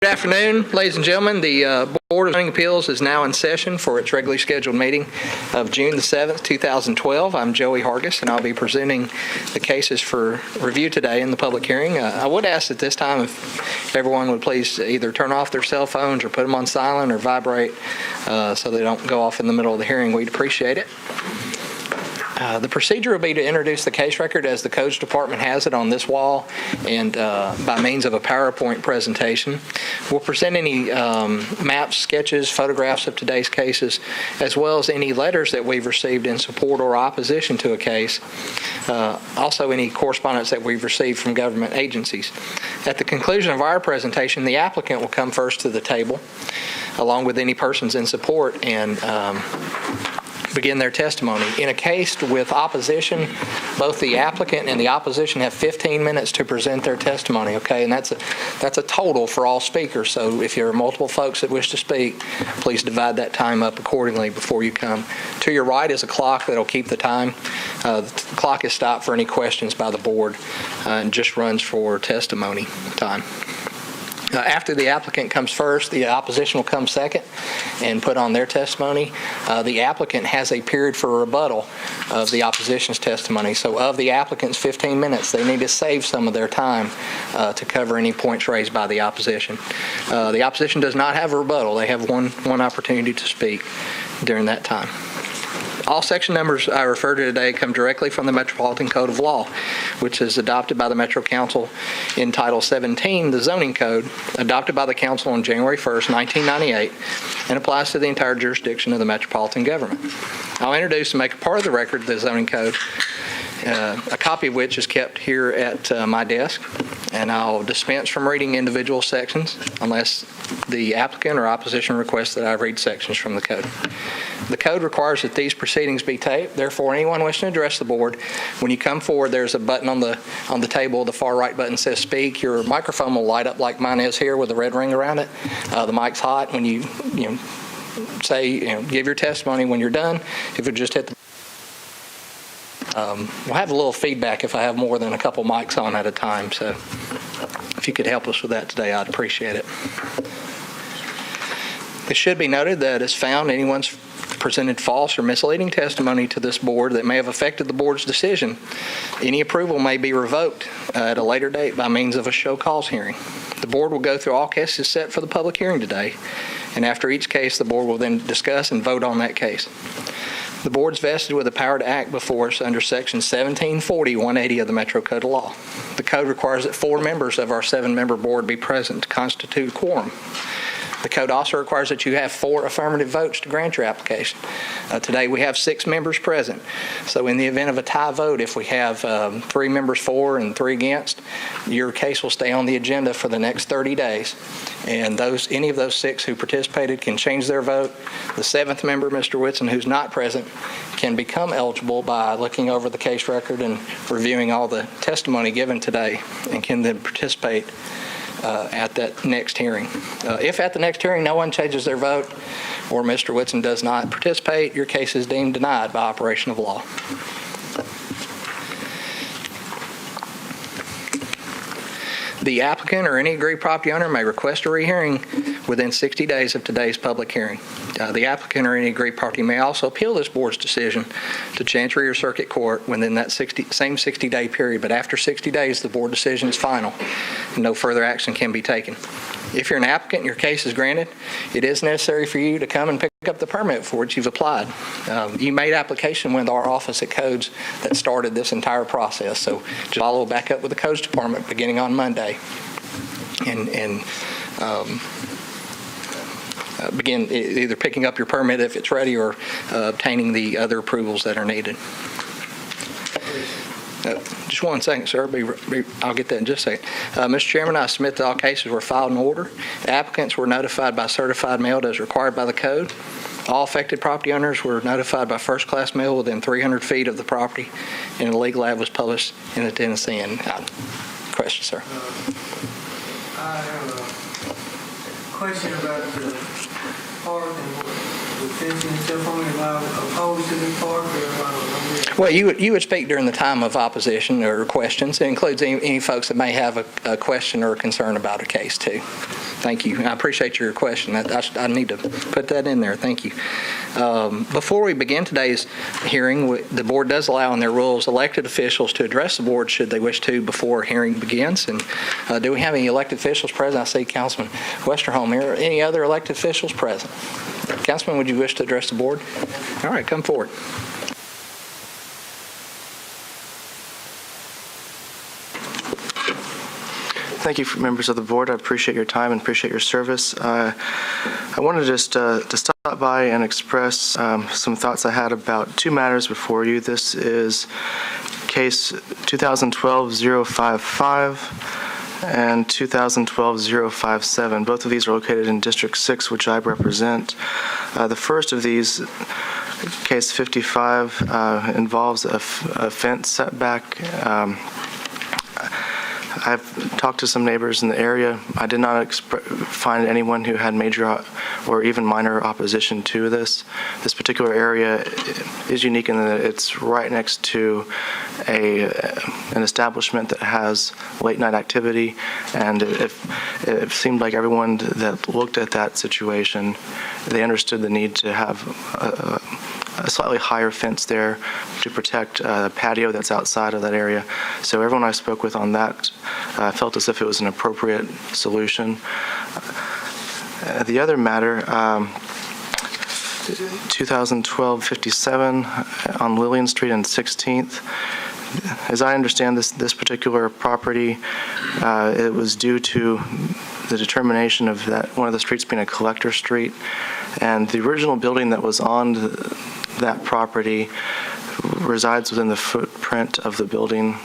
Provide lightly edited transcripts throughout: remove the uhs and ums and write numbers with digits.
Good afternoon, ladies and gentlemen. The Board of Zoning Appeals is now in session for its regularly scheduled meeting of June the 7th, 2012. I'm Joey Hargis, and I'll be presenting the cases for review today in the public hearing. I would ask at this time if everyone would please either turn off their cell phones or put them on silent or vibrate so they don't go off in the middle of the hearing. We'd appreciate it. The procedure will be to introduce the case record as the Codes Department has it on this wall and by means of a PowerPoint presentation. We'll present any maps, sketches, photographs of today's cases, as well as any letters that we've received in support or opposition to a case. Also any correspondence that we've received from government agencies. At the conclusion of our presentation, the applicant will come first to the table, along with any persons in support, and begin their testimony. In a case with opposition, both the applicant and the opposition have 15 minutes to present their testimony, okay? And that's a total for all speakers. So if there are multiple folks that wish to speak, please divide that time up accordingly before you come. To your right is a clock that'll keep the time. The clock is stopped for any questions by the board and just runs for testimony time. After the applicant comes first, the opposition will come second and put on their testimony. The applicant has a period for rebuttal of the opposition's testimony. So of the applicant's 15 minutes, they need to save some of their time to cover any points raised by the opposition. The opposition does not have a rebuttal. They have one opportunity to speak during that time. All section numbers I refer to today come directly from the Metropolitan Code of Law, which is adopted by the Metro Council in Title 17, the Zoning Code, adopted by the Council on January 1st, 1998, and applies to the entire jurisdiction of the metropolitan government. I'll introduce and make a part of the record the Zoning Code, a copy of which is kept here at my desk, and I'll dispense from reading individual sections unless the applicant or opposition requests that I read sections from the code. The code requires that these proceedings be taped. Therefore, anyone wishing to address the board, when you come forward, there's a button on the table. The far right button says speak. Your microphone will light up like mine is here with a red ring around it. The mic's hot. When you say, give your testimony when you're done, if it just hit the we'll have a little feedback if I have more than a couple mics on at a time. So if you could help us with that today, I'd appreciate it. It should be noted that as found, anyone's presented false or misleading testimony to this board that may have affected the board's decision, any approval may be revoked at a later date by means of a show cause hearing. The board will go through all cases set for the public hearing today, and after each case, the board will then discuss and vote on that case. The board is vested with the power to act before us under Section 1740-180 of the Metro Code of Law. The code requires that 4 members of our 7-member board be present to constitute quorum. The code also requires that you have 4 affirmative votes to grant your application. Today we have 6 members present. So in the event of a tie vote, if we have 3 members for and 3 against, your case will stay on the agenda for the next 30 days. And any of those 6 who participated can change their vote. The 7th member, Mr. Whitson, who's not present, can become eligible by looking over the case record and reviewing all the testimony given today, and can then participate at that next hearing. If at the next hearing no one changes their vote or Mr. Whitson does not participate, your case is deemed denied by operation of law. The applicant or any aggrieved property owner may request a rehearing within 60 days of today's public hearing. The applicant or any aggrieved party may also appeal this board's decision to Chancery or Circuit Court within that same 60-day period, but after 60 days, the board decision is final and no further action can be taken. If you're an applicant and your case is granted, it is necessary for you to come and pick up the permit for which you've applied. You made application with our office at Codes that started this entire process, so just follow back up with the Codes Department beginning on Monday and begin either picking up your permit if it's ready or obtaining the other approvals that are needed. Just one second, sir. I'll get that in just a second. Mr. Chairman, I submit that all cases were filed in order. Applicants were notified by certified mail as required by the code. All affected property owners were notified by first-class mail within 300 feet of the property, and a legal ad was published in the Tennessean. Question, sir. I have a question about the park and the fencing and stuff on it. Am I opposed to the park or Well, you would speak during the time of opposition or questions. It includes any folks that may have a question or a concern about a case, too. Thank you. I appreciate your question. I need to put that in there. Thank you. Before we begin today's hearing, the board does allow in their rules elected officials to address the board should they wish to before hearing begins. And do we have any elected officials present? I see Councilman Westerholm here. Any other elected officials present? Councilman, would you wish to address the board? All right, come forward. Thank you, members of the board. I appreciate your time and appreciate your service. I wanted just to stop by and express some thoughts I had about two matters before you. This is case 2012-055 and 2012-057. Both of these are located in District 6, which I represent. The first of these, case 55, involves a fence setback. I've talked to some neighbors in the area. I did not find anyone who had major or even minor opposition to this. This particular area is unique in that it's right next to an establishment that has late night activity, and it seemed like everyone that looked at that situation, they understood the need to have a slightly higher fence there to protect the patio that's outside of that area. So everyone I spoke with on that felt as if it was an appropriate solution. The other matter, 2012-57 on Lillian Street and 16th. As I understand this particular property, it was due to the determination of that one of the streets being a collector street, and the original building that was on that property resides within the footprint of the building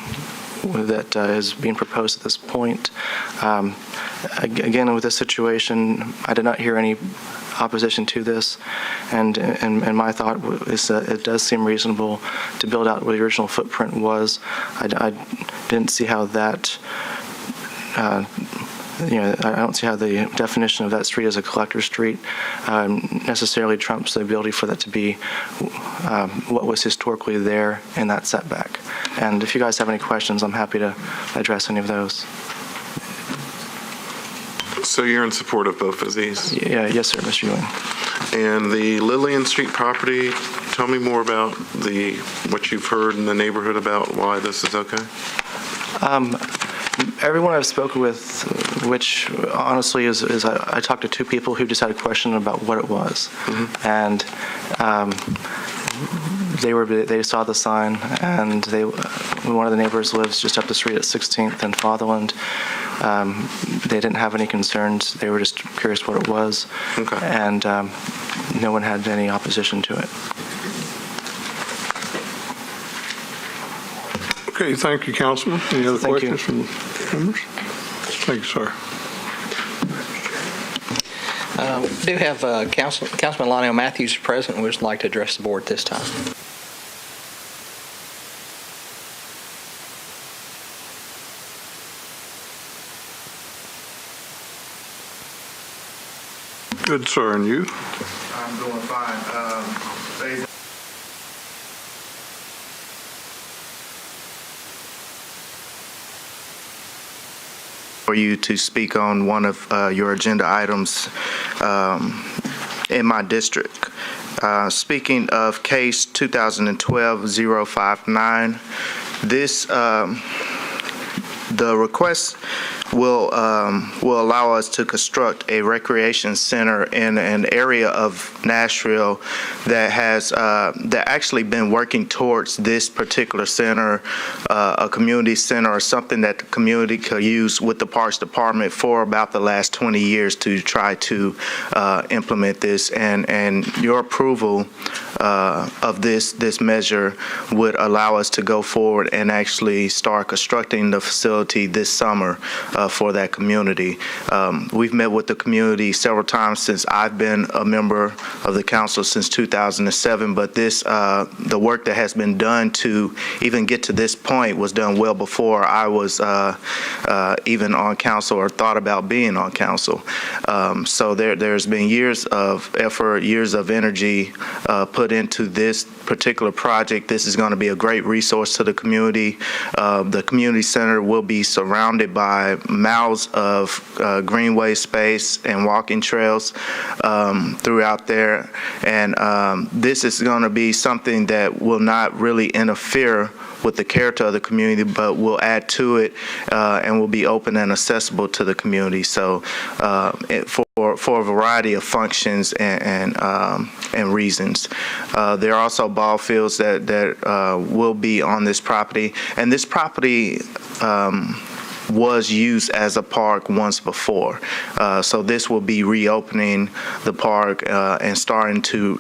that is being proposed at this point. Again, with this situation, I did not hear any opposition to this, and my thought is that it does seem reasonable to build out what the original footprint was. I didn't see how that I don't see how the definition of that street as a collector street necessarily trumps the ability for that to be what was historically there in that setback. And if you guys have any questions, I'm happy to address any of those. So you're in support of both of these? Yeah, yes, sir, Mr. Ewing. And the Lillian Street property, tell me more about what you've heard in the neighborhood about why this is okay? Everyone I've spoken with, which honestly is I talked to two people who just had a question about what it was, and they saw the sign, and one of the neighbors lives just up the street at 16th and Fatherland. They didn't have any concerns. They were just curious what it was, and no one had any opposition to it. Okay, thank you, Councilman. Any other Thank questions from members? Thank you, sir. We do have Councilman Lionel Matthews present who would like to address the board this time. Good, sir, and you? I'm doing fine. For you to speak on one of your agenda items in my district. Speaking of case 2012-059, the request will allow us to construct a recreation center in an area of Nashville that has actually been working towards this particular center, a community center or something that the community could use with the Parks Department for about the last 20 years to try to implement this. And your approval of this measure would allow us to go forward and actually start constructing the facility this summer for that community. We've met with the community several times since I've been a member of the council since 2007, but the work that has been done to even get to this point was done well before I was even on council or thought about being on council. So there's been years of effort, years of energy put into this particular project. This is going to be a great resource to the community. The community center will be surrounded by miles of greenway space and walking trails throughout there. And this is going to be something that will not really interfere with the character of the community, but will add to it and will be open and accessible to the community. So for a variety of functions and reasons. There are also ball fields that will be on this property, and this property was used as a park once before. So this will be reopening the park and starting to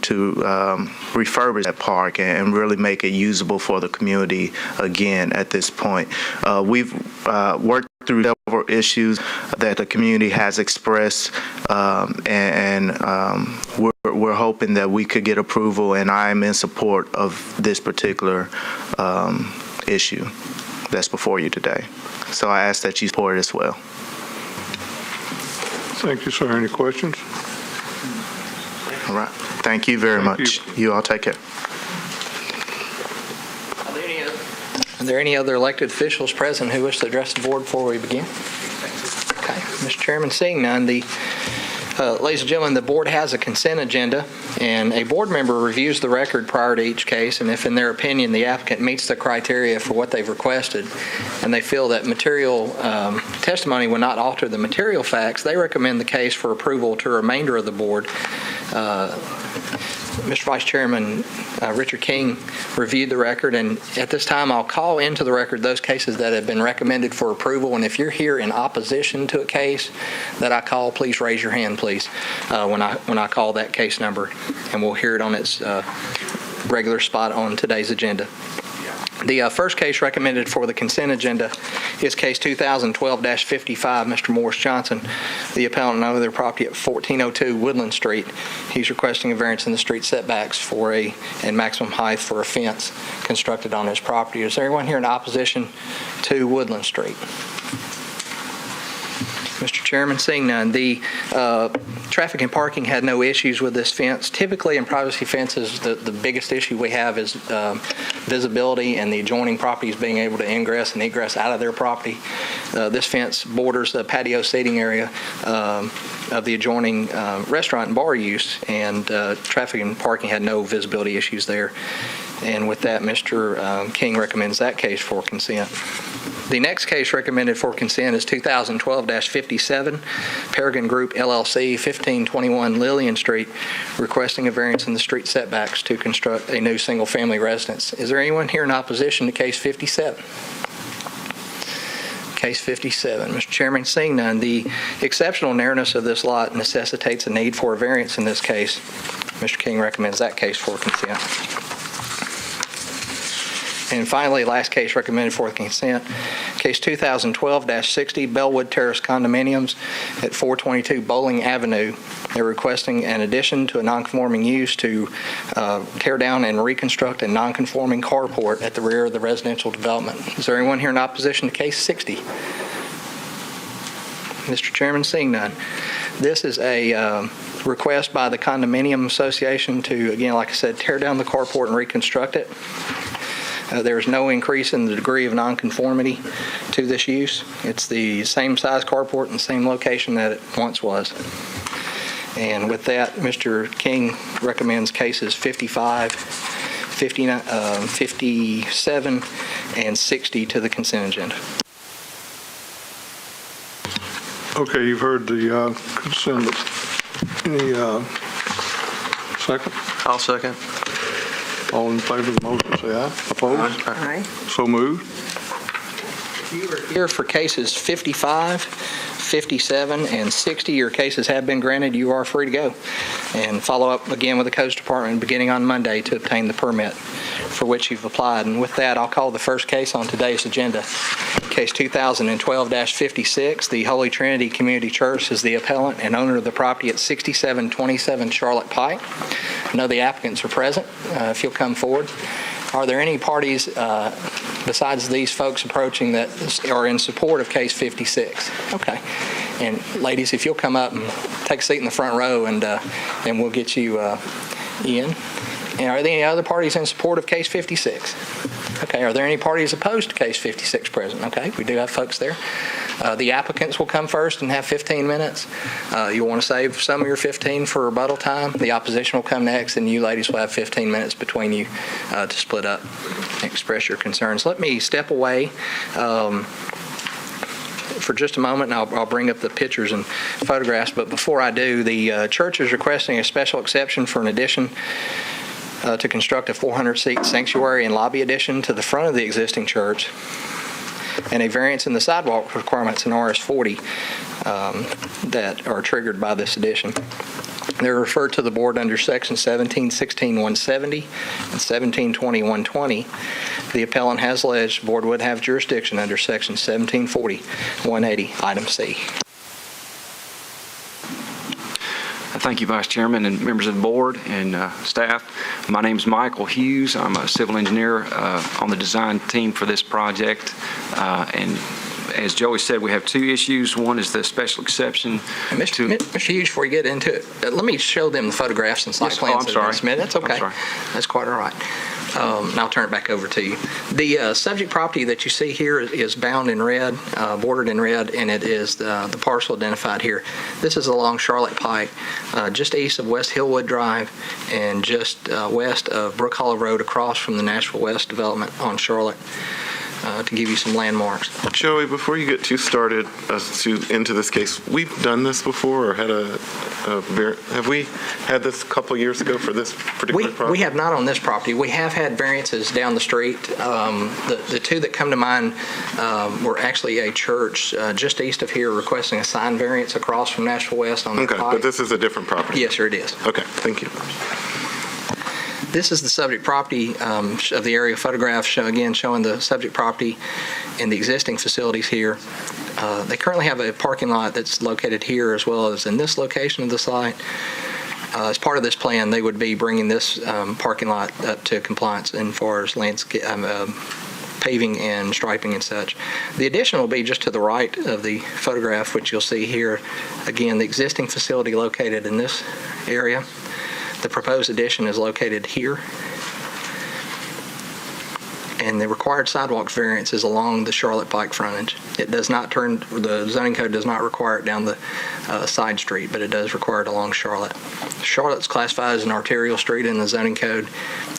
refurbish that park and really make it usable for the community again at this point. We've worked through several issues that the community has expressed, and we're hoping that we could get approval, and I am in support of this particular issue that's before you today. So I ask that you support it as well. Thank you, sir. Any questions? All right. Thank you very much. You all take care. Are there any other elected officials present who wish to address the board before we begin? Okay, Mr. Chairman, seeing none, ladies and gentlemen, the board has a consent agenda, and a board member reviews the record prior to each case, and if in their opinion the applicant meets the criteria for what they've requested, and they feel that material testimony will not alter the material facts, they recommend the case for approval to the remainder of the board. Mr. Vice Chairman Richard King reviewed the record, and at this time I'll call into the record those cases that have been recommended for approval, and if you're here in opposition to a case that I call, please raise your hand, please, when I call that case number, and we'll hear it on its regular spot on today's agenda. The first case recommended for the consent agenda is case 2012-55, Mr. Morris Johnson, the appellant and owner of their property at 1402 Woodland Street. He's requesting a variance in the street setbacks and maximum height for a fence constructed on his property. Is there anyone here in opposition to Woodland Street? Mr. Chairman, seeing none, the traffic and parking had no issues with this fence. Typically, in privacy fences, the biggest issue we have is visibility and the adjoining properties being able to ingress and egress out of their property. This fence borders the patio seating area of the adjoining restaurant and bar use, and traffic and parking had no visibility issues there. And with that, Mr. King recommends that case for consent. The next case recommended for consent is 2012-57, Paragon Group LLC, 1521 Lillian Street, requesting a variance in the street setbacks to construct a new single-family residence. Is there anyone here in opposition to case 57? Case 57. Mr. Chairman, seeing none, the exceptional narrowness of this lot necessitates a need for a variance in this case. Mr. King recommends that case for consent. And finally, last case recommended for consent, case 2012-60, Bellwood Terrace Condominiums at 422 Bowling Avenue. They're requesting an addition to a nonconforming use to tear down and reconstruct a nonconforming carport at the rear of the residential development. Is there anyone here in opposition to case 60? Mr. Chairman, seeing none. This is a request by the Condominium Association to, again, like I said, tear down the carport and reconstruct it. There is no increase in the degree of nonconformity to this use. It's the same size carport and same location that it once was. And with that, Mr. King recommends cases 55, 59, 57, and 60 to the consent agenda. Okay, you've heard the consent. Any second? I'll second. All in favor of the motion, say aye. Opposed? Aye. So moved. You are here for cases 55, 57, and 60. Your cases have been granted. You are free to go. And follow up again with the Coast Department beginning on Monday to obtain the permit for which you've applied. And with that, I'll call the first case on today's agenda. Case 2012-56, the Holy Trinity Community Church is the appellant and owner of the property at 6727 Charlotte Pike. I know the applicants are present. If you'll come forward. Are there any parties besides these folks approaching that are in support of case 56? Okay. And ladies, if you'll come up and take a seat in the front row, and we'll get you in. And are there any other parties in support of case 56? Okay. Are there any parties opposed to case 56 present? Okay. We do have folks there. The applicants will come first and have 15 minutes. You'll want to save some of your 15 for rebuttal time. The opposition will come next, and you ladies will have 15 minutes between you to split up and express your concerns. Let me step away for just a moment, and I'll bring up the pictures and photographs. But before I do, the church is requesting a special exception for an addition to construct a 400-seat sanctuary and lobby addition to the front of the existing church, and a variance in the sidewalk requirements in RS 40 that are triggered by this addition. They're referred to the board under Section 1716-170 and 1720-120. The appellant has alleged the board would have jurisdiction under Section 1740-180, Item C. Thank you, Vice Chairman and members of the board and staff. My name is Michael Hughes. I'm a civil engineer on the design team for this project. And as Joey said, we have two issues. One is the special exception. Mr. Hughes, before you get into it, let me show them the photographs and site plans that have been submitted. That's okay. I'm sorry. That's quite all right. And I'll turn it back over to you. The subject property that you see here is bound in red, bordered in red, and it is the parcel identified here. This is along Charlotte Pike, just east of West Hillwood Drive and just west of Brook Hollow Road, across from the Nashville West development on Charlotte, to give you some landmarks. Joey, before you get too started into this case, we've done this before, or have we had this a couple years ago for this particular property? We have not on this property. We have had variances down the street. The two that come to mind were actually a church just east of here requesting a sign variance across from Nashville West on the Okay, Pike. but this is a different property? Yes, sir, it is. Okay, thank you. This is the subject property of the aerial photograph, showing the subject property and the existing facilities here. They currently have a parking lot that's located here as well as in this location of the site. As part of this plan, they would be bringing this parking lot up to compliance as far as landscape, paving and striping and such. The addition will be just to the right of the photograph, which you'll see here. Again, the existing facility located in this area. The proposed addition is located here, and the required sidewalk variance is along the Charlotte Pike frontage. It does not the zoning code does not require it down the side street, but it does require it along Charlotte. Charlotte's classified as an arterial street in the zoning code,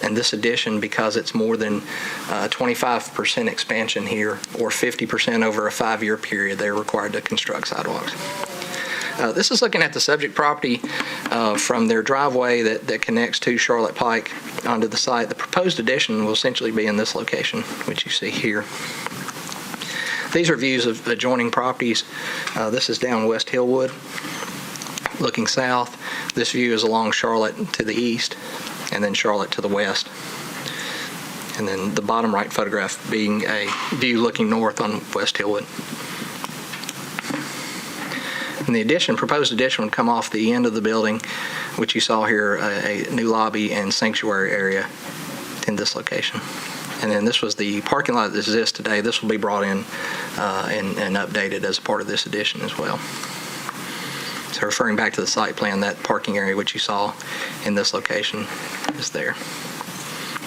and this addition, because it's more than 25% expansion here, or 50% over a 5-year period, they're required to construct sidewalks. This is looking at the subject property from their driveway that connects to Charlotte Pike onto the site. The proposed addition will essentially be in this location, which you see here. These are views of adjoining properties. This is down West Hillwood, looking south. This view is along Charlotte to the east, and then Charlotte to the west. And then the bottom right photograph being a view looking north on West Hillwood. And the proposed addition would come off the end of the building, which you saw here, a new lobby and sanctuary area in this location. And then this was the parking lot that exists today. This will be brought in and updated as a part of this addition as well. So referring back to the site plan, that parking area which you saw in this location is there.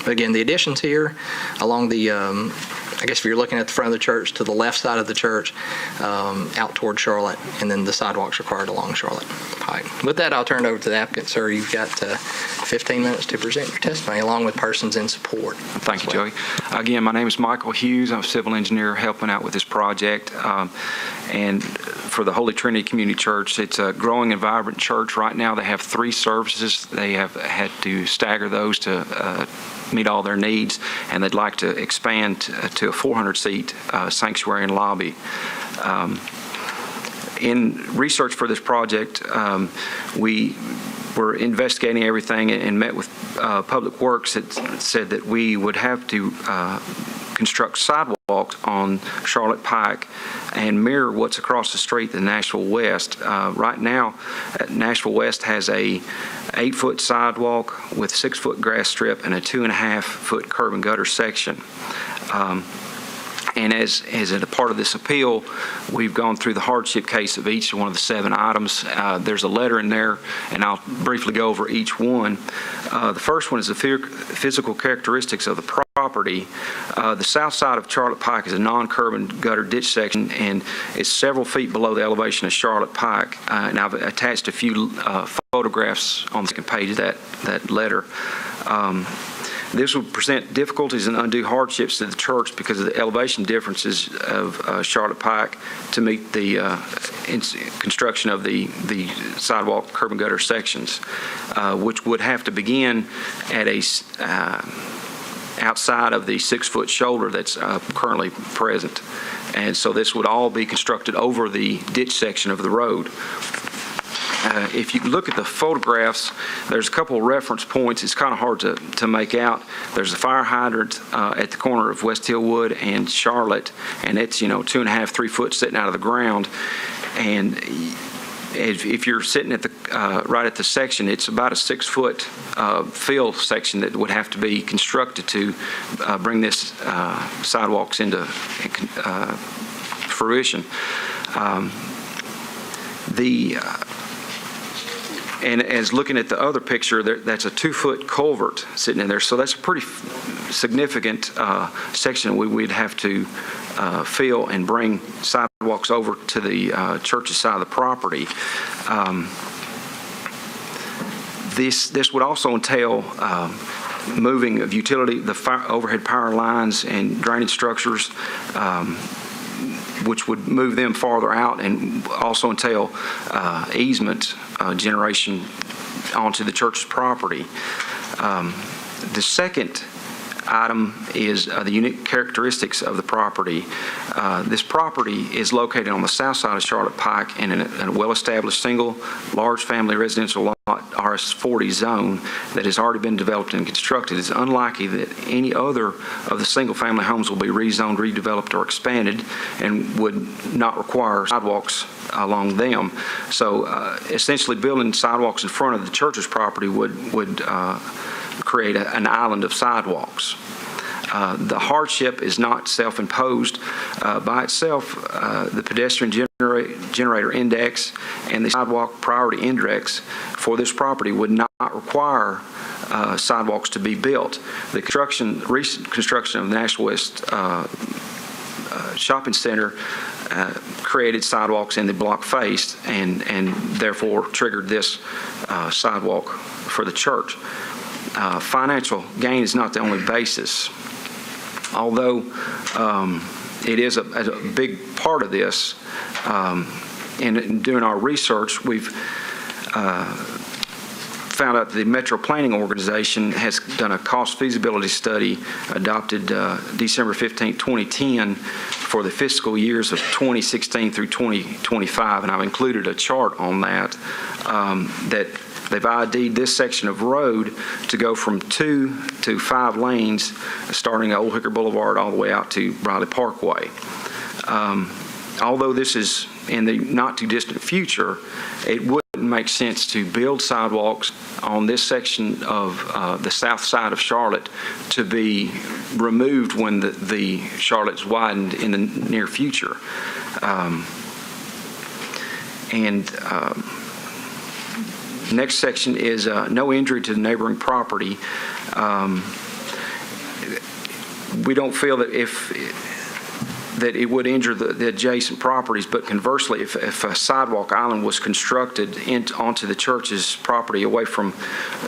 But again, the additions here along the, I guess if you're looking at the front of the church, to the left side of the church, out toward Charlotte, and then the sidewalks required along Charlotte Pike. With that, I'll turn it over to the applicant. Sir, you've got 15 minutes to present your testimony along with persons in support. Thank you, Joey. Again, my name is Michael Hughes. I'm a civil engineer helping out with this project. And for the Holy Trinity Community Church, it's a growing and vibrant church. Right now, they have 3 services. They have had to stagger those to meet all their needs, and they'd like to expand to a 400-seat sanctuary and lobby. In research for this project, we were investigating everything and met with Public Works that said that we would have to construct sidewalks on Charlotte Pike and mirror what's across the street, the Nashville West. Right now, Nashville West has a 8-foot sidewalk with 6-foot grass strip and a 2.5-foot curb and gutter section. And as a part of this appeal, we've gone through the hardship case of each one of the 7 items. There's a letter in there, and I'll briefly go over each one. The first one is the physical characteristics of the property. The south side of Charlotte Pike is a non-curb and gutter ditch section, and it's several feet below the elevation of Charlotte Pike. And I've attached a few photographs on the second page of that letter. This would present difficulties and undue hardships to the church because of the elevation differences of Charlotte Pike to meet the construction of the sidewalk curb and gutter sections, which would have to begin at a outside of the 6-foot shoulder that's currently present. And so this would all be constructed over the ditch section of the road. If you look at the photographs, there's a couple of reference points. It's kind of hard to make out. There's a fire hydrant at the corner of West Hillwood and Charlotte, and it's 2.5, 3 foot sitting out of the ground. And if you're sitting at the right at the section, it's about a 6-foot fill section that would have to be constructed to bring this sidewalks into fruition. And as looking at the other picture, that's a 2-foot culvert sitting in there. So that's a pretty significant section we'd have to fill and bring sidewalks over to the church's side of the property. This would also entail moving of utility, the overhead power lines and drainage structures, which would move them farther out, and also entail easement generation onto the church's property. The second item is the unique characteristics of the property. This property is located on the south side of Charlotte Pike in a well-established single large family residential lot RS40 zone that has already been developed and constructed. It's unlikely that any other of the single-family homes will be rezoned, redeveloped, or expanded, and would not require sidewalks along them. So essentially building sidewalks in front of the church's property would create an island of sidewalks. The hardship is not self-imposed by itself. The pedestrian generator index and the sidewalk priority index for this property would not require sidewalks to be built. The recent construction of the National West Shopping Center created sidewalks in the block face and therefore triggered this sidewalk for the church. Financial gain is not the only basis. Although it is a big part of this, in doing our research, we've found out the Metro Planning Organization has done a cost feasibility study adopted December 15, 2010 for the fiscal years of 2016 through 2025, and I've included a chart on that that they've ID'd this section of road to go from 2 to 5 lanes, starting at Old Hickory Boulevard all the way out to Briley Parkway. Although this is in the not-too-distant future, it wouldn't make sense to build sidewalks on this section of the south side of Charlotte to be removed when the Charlotte's widened in the near future. Next section is no injury to the neighboring property. We don't feel that it would injure the adjacent properties, but conversely, if a sidewalk island was constructed onto the church's property away from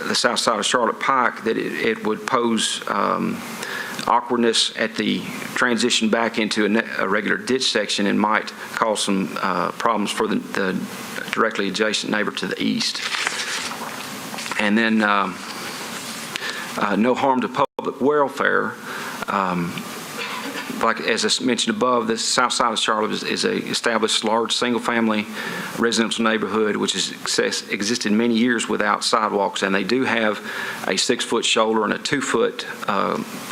the south side of Charlotte Pike, that it would pose awkwardness at the transition back into a regular ditch section and might cause some problems for the directly adjacent neighbor to the east. And then no harm to public welfare. Like as I mentioned above, the south side of Charlotte is a established large single-family residential neighborhood which has existed many years without sidewalks, and they do have a 6-foot shoulder and a 2-foot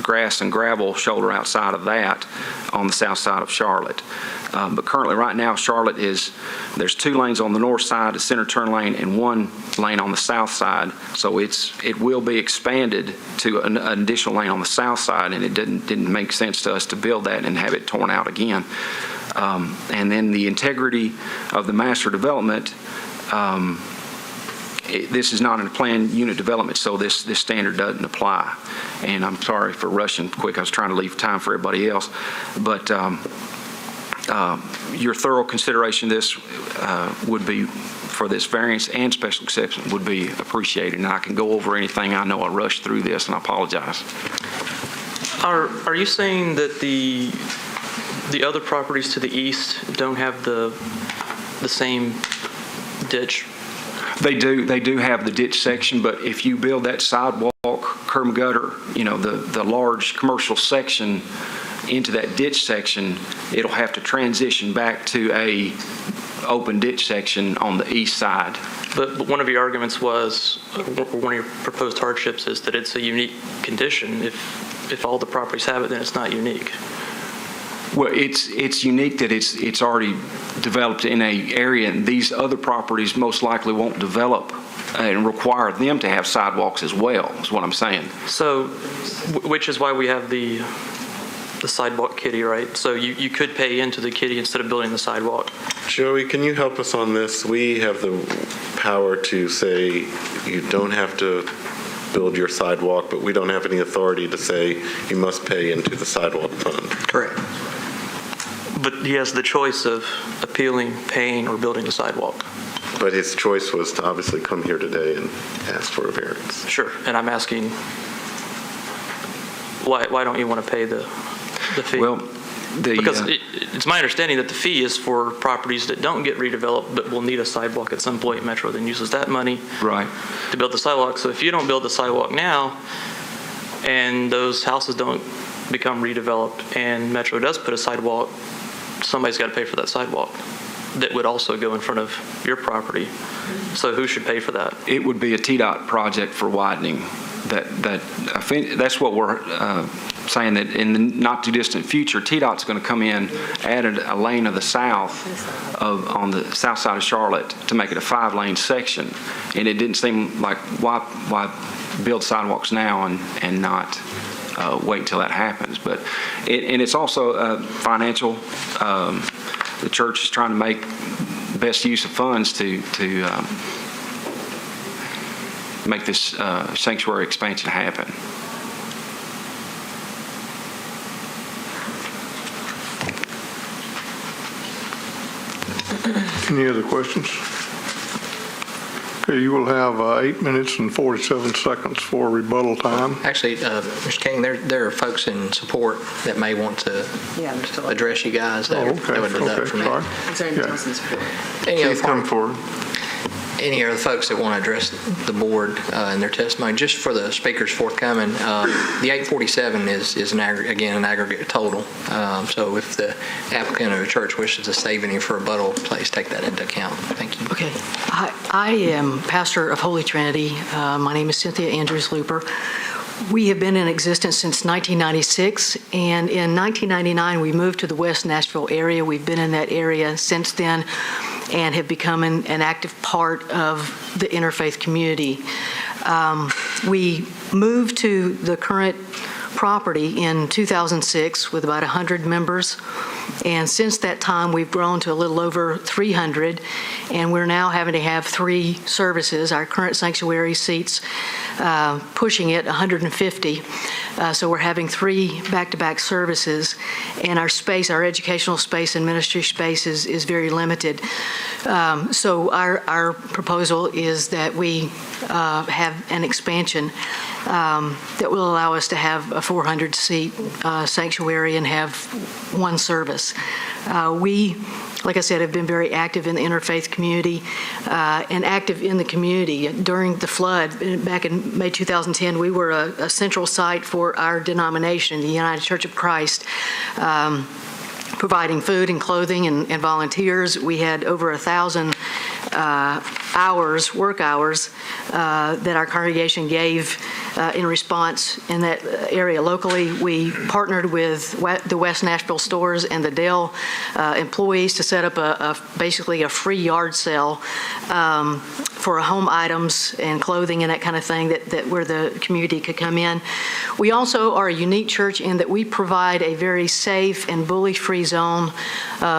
grass and gravel shoulder outside of that on the south side of Charlotte. But currently, right now, Charlotte there's 2 lanes on the north side, a center turn lane, and 1 lane on the south side. So it will be expanded to an additional lane on the south side, and it didn't make sense to us to build that and have it torn out again. And then the integrity of the master development this is not in a planned unit development, so this standard doesn't apply. And I'm sorry for rushing quick. I was trying to leave time for everybody else. But your thorough consideration of this would be, for this variance and special exception, would be appreciated. And I can go over anything. I know I rushed through this, and I apologize. Are you saying that the other properties to the east don't have the same ditch? They do have the ditch section, but if you build that sidewalk, curb and gutter, the large commercial section into that ditch section, it'll have to transition back to a open ditch section on the east side. But one of your arguments was, one of your proposed hardships is that it's a unique condition. If all the properties have it, then it's not unique. Well, it's unique that it's already developed in a area, and these other properties most likely won't develop and require them to have sidewalks as well, is what I'm saying. So, which is why we have the sidewalk kitty, right? So you could pay into the kitty instead of building the sidewalk. Joey, can you help us on this? We have the power to say you don't have to build your sidewalk, but we don't have any authority to say you must pay into the sidewalk fund. Correct. But he has the choice of appealing, paying, or building the sidewalk. But his choice was to obviously come here today and ask for a variance. Sure, and I'm asking, why don't you want to pay the fee? Well, because it's my understanding that the fee is for properties that don't get redeveloped but will need a sidewalk at some point. Metro then uses that money to build the sidewalk. So if you don't build the sidewalk now and those houses don't become redeveloped and Metro does put a sidewalk, somebody's got to pay for that sidewalk that would also go in front of your property. So who should pay for that? It would be a TDOT project for widening. That's what we're saying, that in the not too distant future, TDOT's going to come in, add a lane of the south on the south side of Charlotte to make it a 5-lane section. And it didn't seem like why build sidewalks now and not wait until that happens. But it's also financial. The church is trying to make best use of funds to make this sanctuary expansion happen. Any other questions? Okay, you will have 8 minutes and 47 seconds for rebuttal time. Actually, Mr. King, there are folks in support that may want to address you guys. That would deduct from that. Please come forward. Any other folks that want to address the board in their testimony, just for the speakers forthcoming, the 847 is an aggregate total. So if the applicant or the church wishes to save any for rebuttal, please take that into account. Thank you. Okay. I am pastor of Holy Trinity. My name is Cynthia Andrews Looper. We have been in existence since 1996, and in 1999 we moved to the West Nashville area. We've been in that area since then and have become an active part of the interfaith community. We moved to the current property in 2006 with about 100 members, and since that time we've grown to a little over 300, and we're now having to have 3 services. Our current sanctuary seats pushing it 150, so we're having 3 back-to-back services, and our space, our educational space and ministry space is very limited. So our proposal is that we have an expansion that will allow us to have a 400-seat sanctuary and have 1 service. We, like I said, have been very active in the interfaith community and active in the community. During the flood, back in May 2010, we were a central site for our denomination, the United Church of Christ, providing food and clothing and volunteers. We had over 1,000 work hours that our congregation gave in response in that area locally. We partnered with the West Nashville stores and the Dell employees to set up basically a free yard sale for home items and clothing and that kind of thing that where the community could come in. We also are a unique church in that we provide a very safe and bully-free zone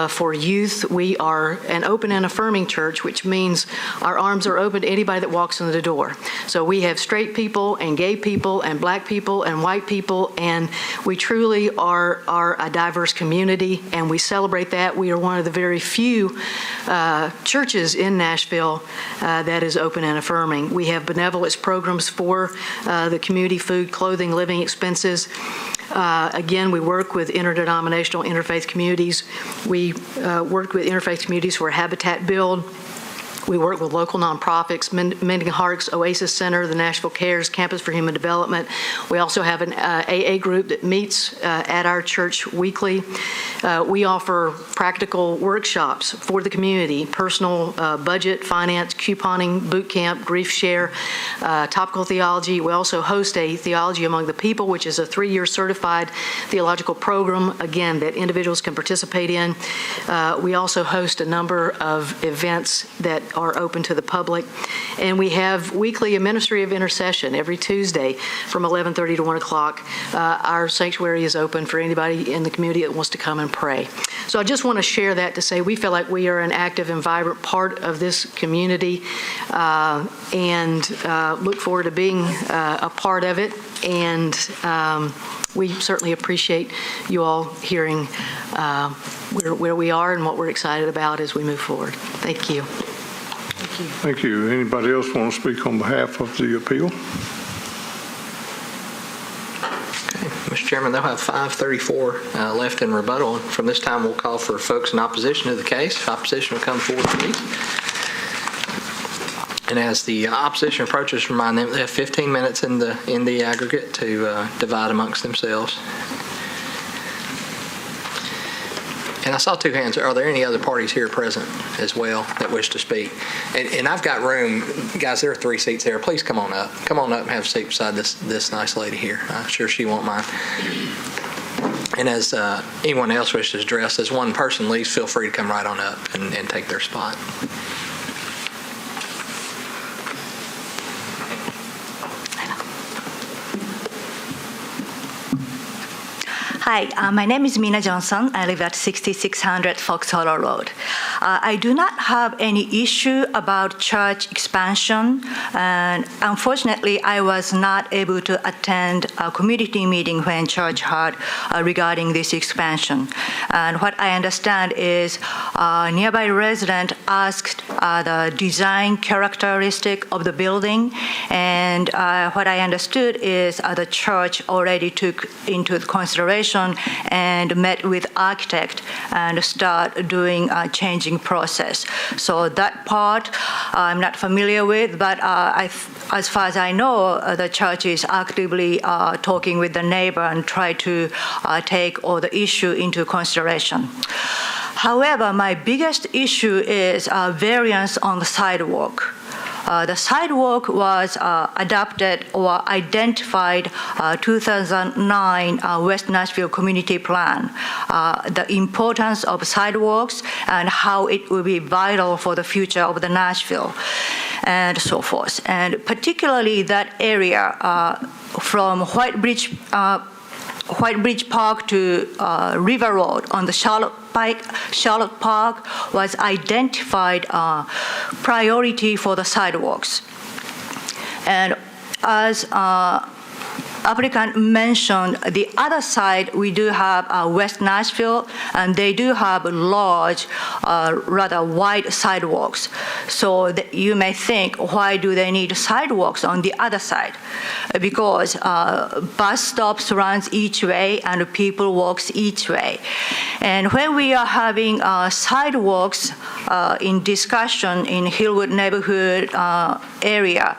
for youth. We are an open and affirming church, which means our arms are open to anybody that walks in the door. So we have straight people and gay people and black people and white people, and we truly are a diverse community, and we celebrate that. We are one of the very few churches in Nashville that is open and affirming. We have benevolence programs for the community, food, clothing, living expenses. Again, we work with interdenominational interfaith communities. We work with interfaith communities for Habitat Build. We work with local nonprofits, Mending Hearts, Oasis Center, the Nashville Cares, Campus for Human Development. We also have an AA group that meets at our church weekly. We offer practical workshops for the community, personal budget, finance, couponing, boot camp, grief share, topical theology. We also host a Theology Among the People, which is a 3-year certified theological program, again, that individuals can participate in. We also host a number of events that are open to the public. And we have weekly a ministry of intercession every Tuesday from 11:30 to 1 o'clock. Our sanctuary is open for anybody in the community that wants to come and pray. So I just want to share that to say we feel like we are an active and vibrant part of this community and look forward to being a part of it. And we certainly appreciate you all hearing where we are and what we're excited about as we move forward. Thank you. Thank you. Anybody else want to speak on behalf of the appeal? Okay, Mr. Chairman, they'll have 5:34 left in rebuttal. From this time, we'll call for folks in opposition to the case. Opposition will come forward, please. And as the opposition approaches, remind them they have 15 minutes in the aggregate to divide amongst themselves. And I saw 2 hands. Are there any other parties here present as well that wish to speak? And I've got room. Guys, there are 3 seats there. Please come on up. Come on up and have a seat beside this nice lady here. I'm sure she won't mind. And as anyone else wishes to address, as one person leaves, feel free to come right on up and take their spot. Hi, my name is Mina Johnson. I live at 6600 Fox Hollow Road. I do not have any issue about church expansion, and unfortunately, I was not able to attend a community meeting when church had regarding this expansion. And what I understand is a nearby resident asked the design characteristic of the building, and what I understood is the church already took into consideration and met with architect and start doing a changing process. So that part I'm not familiar with, but as far as I know, the church is actively talking with the neighbor and try to take all the issue into consideration. However, my biggest issue is variance on the sidewalk. The sidewalk was adopted or identified 2009 West Nashville Community Plan, the importance of sidewalks and how it will be vital for the future of the Nashville and so forth. And particularly that area from White Bridge Park to River Road on the Charlotte Park was identified priority for the sidewalks. And as applicant mentioned, the other side, we do have West Nashville, and they do have large, rather wide sidewalks. So you may think, why do they need sidewalks on the other side? Because bus stops runs each way and people walks each way. And when we are having sidewalks in discussion in Hillwood neighborhood area,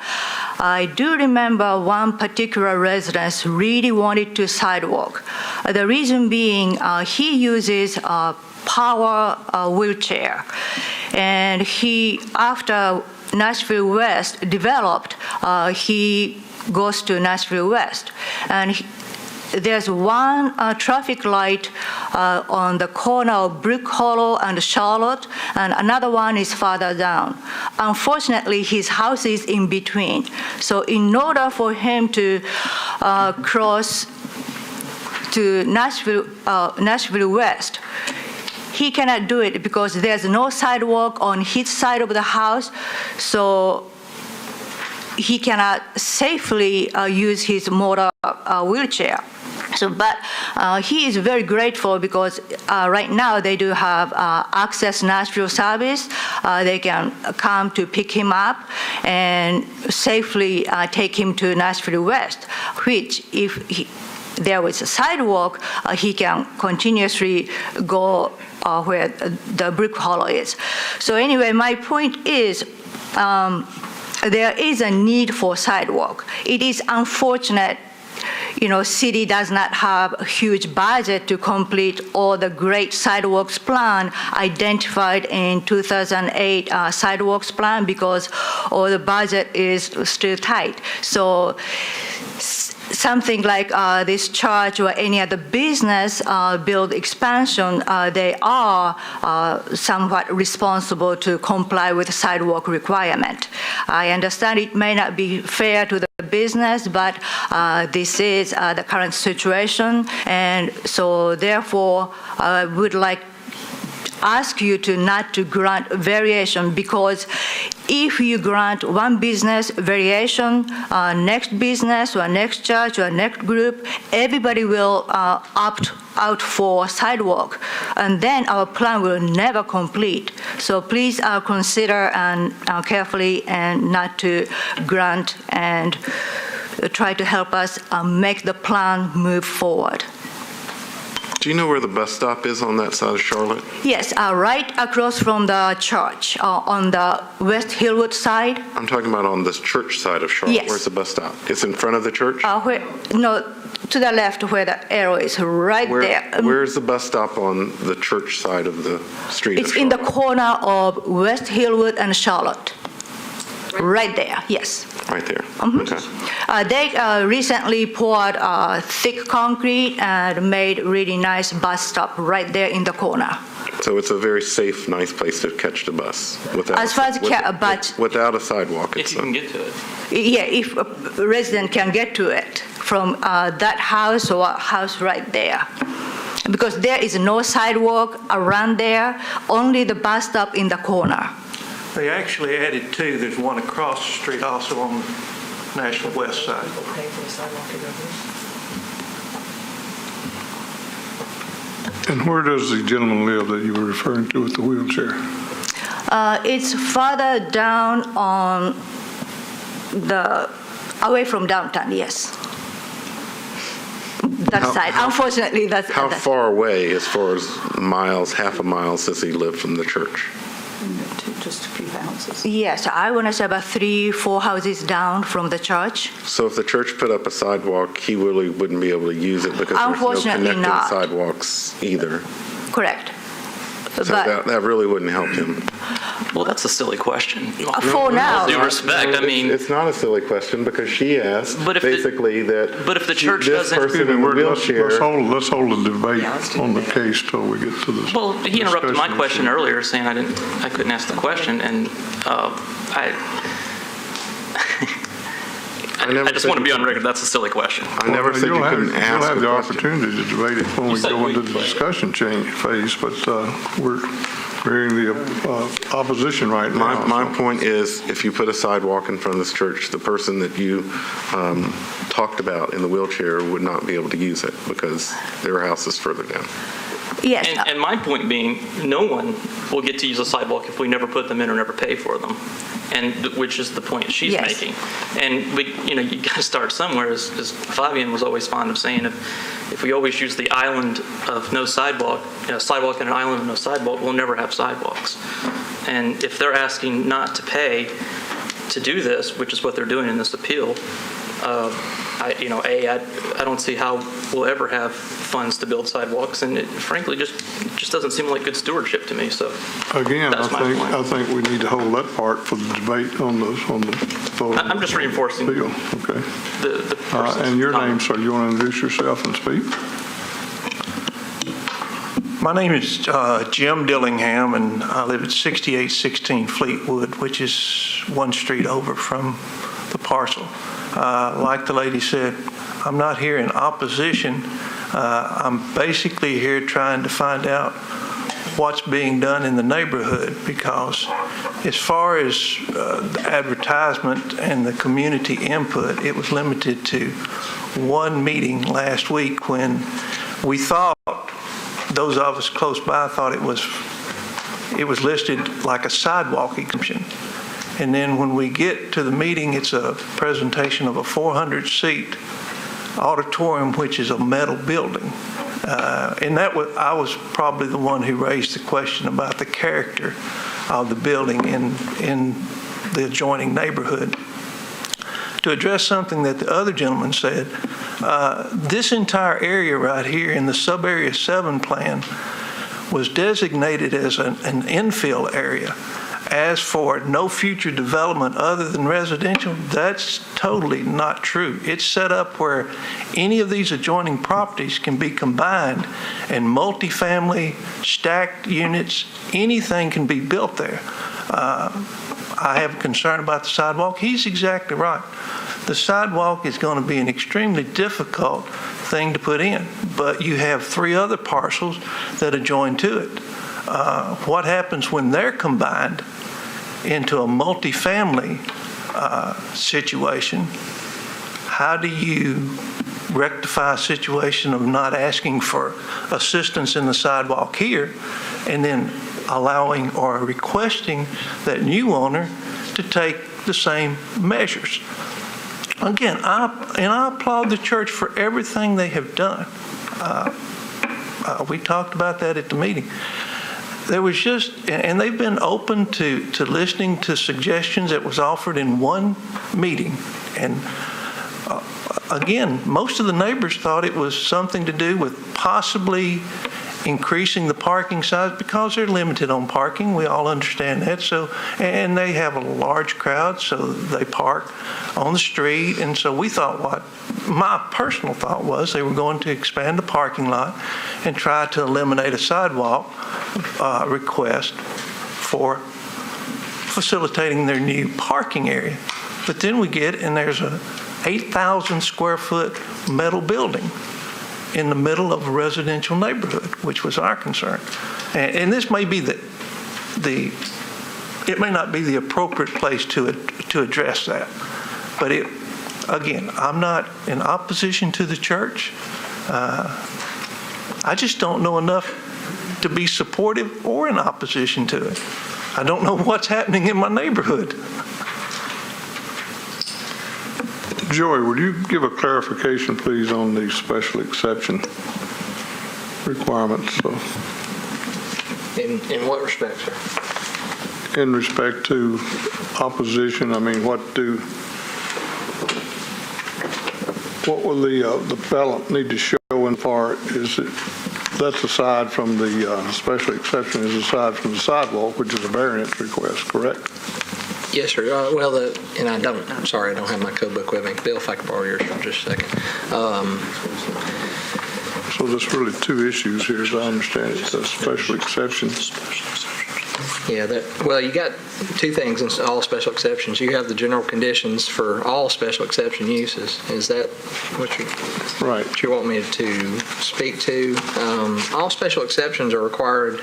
I do remember one particular resident really wanted to sidewalk. The reason being he uses a power wheelchair. And he, after Nashville West developed, he goes to Nashville West. And there's one traffic light on the corner of Brook Hollow and Charlotte, and another one is farther down. Unfortunately, his house is in between. So in order for him to cross to Nashville West, he cannot do it because there's no sidewalk on his side of the house, so he cannot safely use his motor wheelchair. So, but he is very grateful because right now they do have Access Nashville service. They can come to pick him up and safely take him to Nashville West, which if there was a sidewalk, he can continuously go where the Brook Hollow is. So anyway, my point is, there is a need for sidewalk. It is unfortunate, city does not have a huge budget to complete all the great sidewalks plan identified in 2008 sidewalks plan because all the budget is still tight. So something like this church or any other business build expansion, they are somewhat responsible to comply with sidewalk requirement. I understand it may not be fair to the business, but this is the current situation, and so therefore I would like ask you to not to grant variation, because if you grant one business variation, next business or next church or next group, everybody will opt out for sidewalk, and then our plan will never complete. So please consider and carefully and not to grant, and try to help us make the plan move forward. Do you know where the bus stop is on that side of Charlotte? Yes, right across from the church, on the West Hillwood side. I'm talking about on this church side of Charlotte. Yes. Where's the bus stop? It's in front of the church? To the left where the arrow is, right there. Where's the bus stop on the church side of the street? It's in the corner of West Hillwood and Charlotte. Right there, yes. Right there. Mm-hmm. Okay. They recently poured thick concrete and made really nice bus stop right there in the corner. So it's a very safe, nice place to catch the bus without, as far as without a sidewalk. If you can get to it. Yeah, if a resident can get to it from that house or house right there. Because there is no sidewalk around there, only the bus stop in the corner. They actually added two. There's one across the street also on the National West side. And where does the gentleman live that you were referring to with the wheelchair? It's farther down on away from downtown, yes. That side. Unfortunately, that's... How far away, as far as miles, half a mile, does he live from the church? Just a few houses. Yes, I want to say about 3-4 houses down from the church. So if the church put up a sidewalk, he really wouldn't be able to use it because there's no Unfortunately connecting not. sidewalks either. Correct. So that really wouldn't help him. Well, that's a silly question. For now. With due respect, I mean... It's not a silly question because she asked basically that... But if the church this doesn't... person in a wheelchair... Let's hold the debate on the case till we get to this. Well, he interrupted my question earlier saying I couldn't ask the question, and I just want to be on record. That's a silly question. I never said you couldn't ask. You'll have the question. opportunity to debate it when we go into the discussion phase, but we're hearing the opposition right now. My point is, if you put a sidewalk in front of this church, the person that you talked about in the wheelchair would not be able to use it because their house is further down. Yes. And my point being, no one will get to use a sidewalk if we never put them in or never pay for them, and which is the point she's making. And you got to start somewhere. As Fabian was always fond of saying, if we always use the island of no sidewalk, sidewalk and an island of no sidewalk, we'll never have sidewalks. And if they're asking not to pay to do this, which is what they're doing in this appeal, I don't see how we'll ever have funds to build sidewalks, and it frankly just doesn't seem like good stewardship to me. So Again, that's my point. I think we need to hold that part for the debate on the vote. I'm just reinforcing Deal. Okay. the And your comment. name, sir, you want to introduce yourself and speak? My name is Jim Dillingham, and I live at 6816 Fleetwood, which is one street over from the parcel. Like the lady said, I'm not here in opposition. I'm basically here trying to find out what's being done in the neighborhood, because as far as the advertisement and the community input, it was limited to one meeting last week when we thought, those of us close by thought it was listed like a sidewalk exemption. And then when we get to the meeting, it's a presentation of a 400-seat auditorium, which is a metal building. And I was probably the one who raised the question about the character of the building in the adjoining neighborhood. To address something that the other gentleman said, this entire area right here in the Sub-Area 7 plan was designated as an infill area. As for no future development other than residential, that's totally not true. It's set up where any of these adjoining properties can be combined, and multifamily, stacked units, anything can be built there. I have a concern about the sidewalk. He's exactly right. The sidewalk is going to be an extremely difficult thing to put in, but you have 3 other parcels that adjoin to it. What happens when they're combined into a multifamily situation? How do you rectify a situation of not asking for assistance in the sidewalk here and then allowing or requesting that new owner to take the same measures? Again, I applaud the church for everything they have done. We talked about that at the meeting. There was and they've been open to listening to suggestions that was offered in one meeting. And again, most of the neighbors thought it was something to do with possibly increasing the parking size because they're limited on parking. We all understand that. So, and they have a large crowd, so they park on the street. And so we thought, what my personal thought was, they were going to expand the parking lot and try to eliminate a sidewalk request for facilitating their new parking area. But then we get, and there's a 8,000 square foot metal building in the middle of a residential neighborhood, which was our concern. And this may be it may not be the appropriate place to address that. But again, I'm not in opposition to the church. I just don't know enough to be supportive or in opposition to it. I don't know what's happening in my neighborhood. Joey, would you give a clarification, please, on the special exception requirements? In what respect, sir? In respect to opposition, I mean, what will the ballot need to show in part? That's aside from the special exception, is aside from the sidewalk, which is a variance request, correct? Yes, sir. I'm sorry, I don't have my code book with me. Bill, if I could borrow yours for just a second. So there's really 2 issues here, as I understand it, the special exception. Yeah, you got 2 things in all special exceptions. You have the general conditions for all special exception uses. Is that what you want me to speak to? All special exceptions are required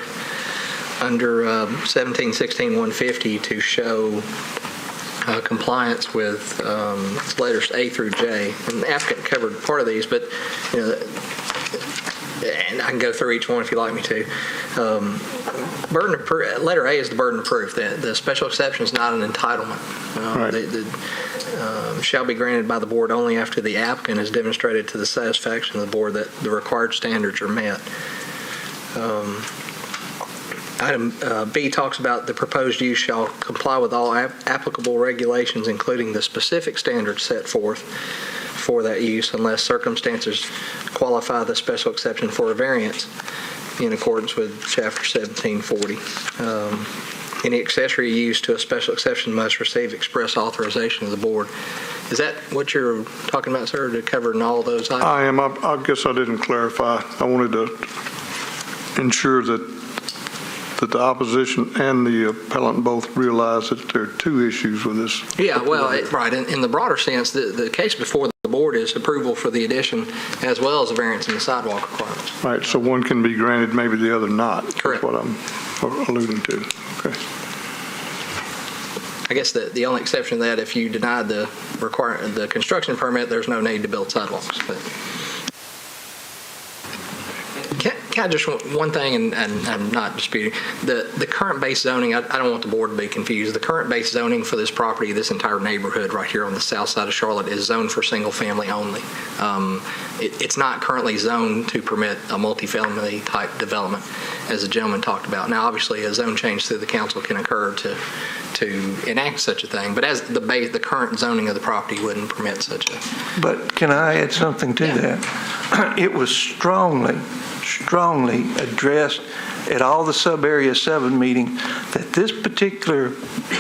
under 1716-150 to show compliance with letters A through J. And the applicant covered part of these, but and I can go through each one if you'd like me to. Burden of proof, letter A is the burden of proof. The special exception is not an entitlement. Shall be granted by the board only after the applicant has demonstrated to the satisfaction of the board that the required standards are met. Item B talks about the proposed use shall comply with all applicable regulations, including the specific standards set forth for that use, unless circumstances qualify the special exception for a variance in accordance with Chapter 1740. Any accessory use to a special exception must receive express authorization of the board. Is that what you're talking about, sir, to cover in all those items? I am. I guess I didn't clarify. I wanted to ensure that the opposition and the appellant both realize that there are two issues with this. Yeah, well, right. In the broader sense, the case before the board is approval for the addition as well as a variance in the sidewalk requirements. Right, so one can be granted, maybe the other not. Correct. That's what I'm alluding to. Okay. I guess the only exception to that, if you deny the construction permit, there's no need to build sidewalks. But can I just one thing, and I'm not disputing the current base zoning. I don't want the board to be confused. The current base zoning for this property, this entire neighborhood right here on the south side of Charlotte, is zoned for single family only. It's not currently zoned to permit a multifamily type development, as the gentleman talked about. Now, obviously, a zone change through the council can occur to enact such a thing, but as the current zoning of the property wouldn't permit such a. But can I add something to that? It was strongly addressed at all the sub-area 7 meeting that this particular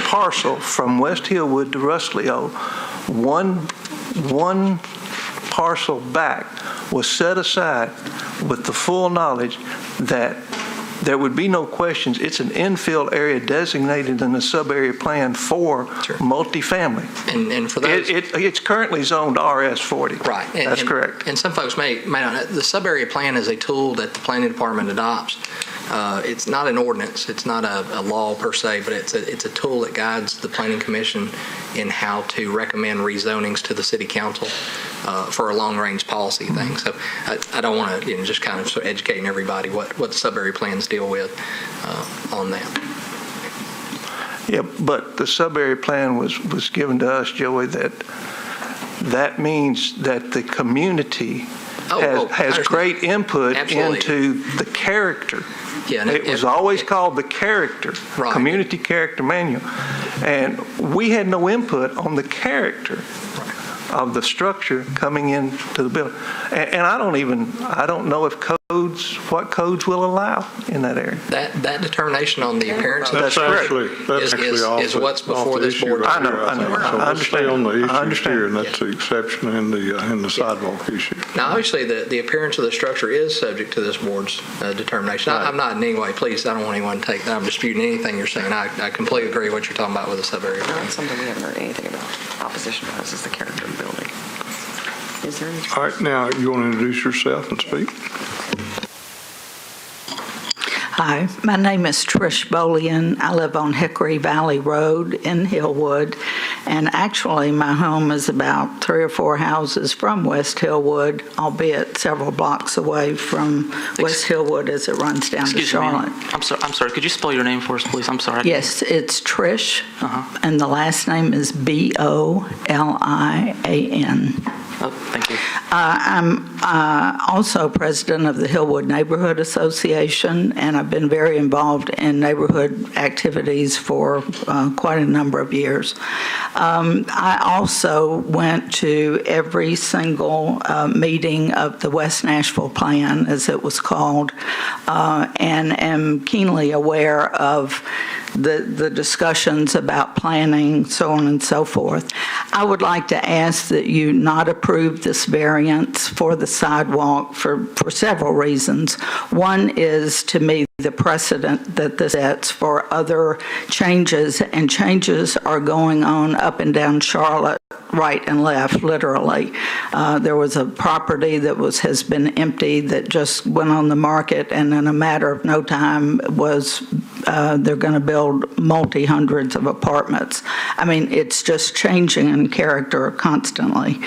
parcel from West Hillwood to Rustlio, one parcel back, was set aside with the full knowledge that there would be no questions. It's an infill area designated in the sub-area plan for multifamily. And for those, it's currently zoned RS40. Right. That's correct. And some folks may not know, the sub-area plan is a tool that the planning department adopts. It's not an ordinance. It's not a law per se, but it's a tool that guides the planning commission in how to recommend rezonings to the city council for a long-range policy thing. So I don't want to just kind of educating everybody what the sub-area plans deal with on that. Yeah, but the sub-area plan was given to us, Joey, that means that the community has great input into the character. Yeah, it was always called the character, community character manual. And we had no input on the character of the structure coming into the building. And I don't know if what codes will allow in that area. That determination on the appearance of That's is what's before this board. I know. So let's stay on the issues here, and Yeah. that's the exception in the sidewalk issue. Now, obviously, the appearance of the structure is subject to this board's determination. Right. I'm not in any way pleased. I don't want anyone to take that I'm disputing anything you're saying. I completely agree with what you're talking about with the sub-area. That's something we haven't heard anything about. Opposition to us is the character of the building. Is there any? All right, now you want to introduce yourself and speak? Hi, my name is Trish Bolian. I live on Hickory Valley Road in Hillwood, and actually my home is about 3 or 4 houses from West Hillwood, albeit several blocks away from West Hillwood as it runs down to Charlotte. I'm sorry. Could you spell your name for us, please? I'm sorry. Yes, it's Trish, and the last name is Bolian. Oh, thank you. I'm also president of the Hillwood Neighborhood Association, and I've been very involved in neighborhood activities for quite a number of years. I also went to every single meeting of the West Nashville Plan, as it was called, and am keenly aware of the discussions about planning, so on and so forth. I would like to ask that you not approve this variance for the sidewalk for several reasons. One is, to me, the precedent that this sets for other changes, and changes are going on up and down Charlotte, right and left, literally. There was a property that has been empty that just went on the market, and in a matter of no time they're going to build multi-hundreds of apartments. I mean, it's just changing in character constantly.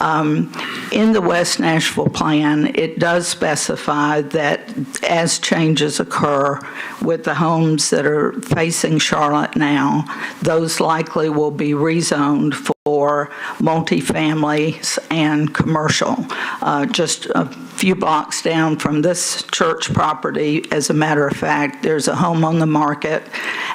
In the West Nashville Plan, it does specify that as changes occur with the homes that are facing Charlotte now, those likely will be rezoned for multifamilies and commercial. Just a few blocks down from this church property, as a matter of fact, there's a home on the market,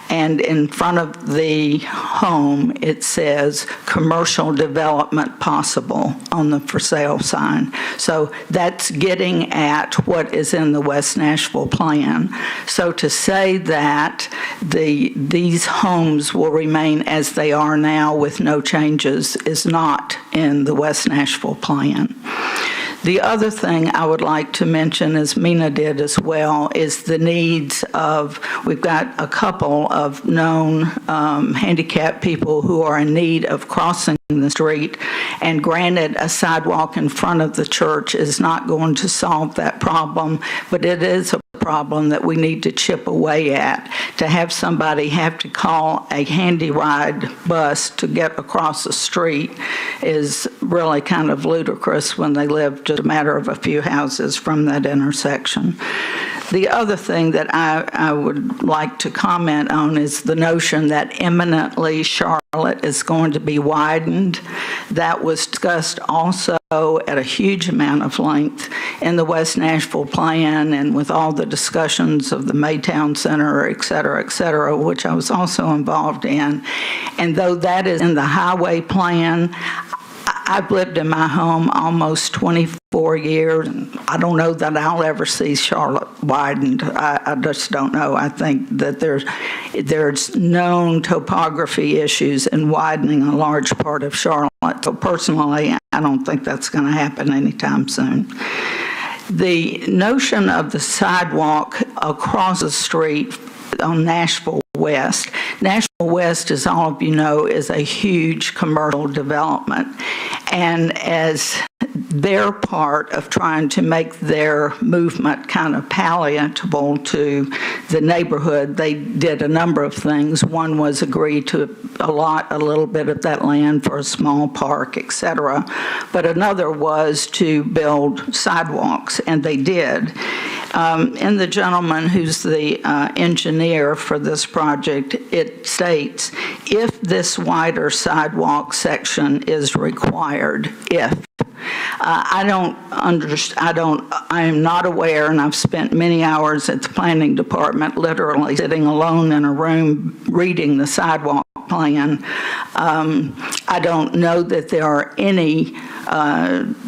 and in front of the home, it says commercial development possible on the for sale sign. So that's getting at what is in the West Nashville plan. So to say that these homes will remain as they are now with no changes is not in the West Nashville plan. The other thing I would like to mention, as Mina did as well, is the needs of, we've got a couple of known handicapped people who are in need of crossing the street, and granted, a sidewalk in front of the church is not going to solve that problem, but it is a problem that we need to chip away at. To have somebody have to call a handy ride bus to get across the street is really kind of ludicrous when they live just a matter of a few houses from that intersection. The other thing that I would like to comment on is the notion that imminently Charlotte is going to be widened. That was discussed also at a huge amount of length in the West Nashville plan and with all the discussions of the Maytown Center, et cetera, which I was also involved in. And though that is in the highway plan, I've lived in my home almost 24 years. I don't know that I'll ever see Charlotte widened. I just don't know. I think that there's known topography issues in widening a large part of Charlotte. So personally, I don't think that's going to happen anytime soon. The notion of the sidewalk across the street on Nashville West. Nashville West, as all of you know, is a huge commercial development. And as their part of trying to make their movement kind of palatable to the neighborhood, they did a number of things. One was agree to allot a little bit of that land for a small park, et cetera. But another was to build sidewalks, and they did. And the gentleman who's the engineer for this project, it states, if this wider sidewalk section is required, I am not aware, and I've spent many hours at the planning department literally sitting alone in a room reading the sidewalk plan. I don't know that there are any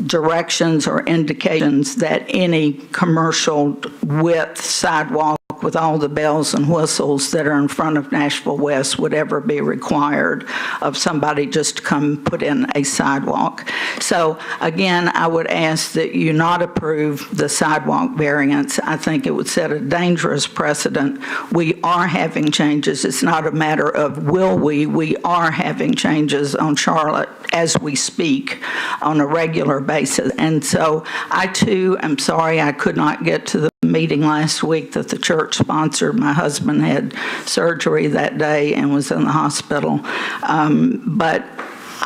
directions or indications that any commercial width sidewalk with all the bells and whistles that are in front of Nashville West would ever be required of somebody just to come put in a sidewalk. So again, I would ask that you not approve the sidewalk variance. I think it would set a dangerous precedent. We are having changes. It's not a matter of will we are having changes on Charlotte as we speak on a regular basis. And so I too am sorry I could not get to the meeting last week that the church sponsored. My husband had surgery that day and was in the hospital. But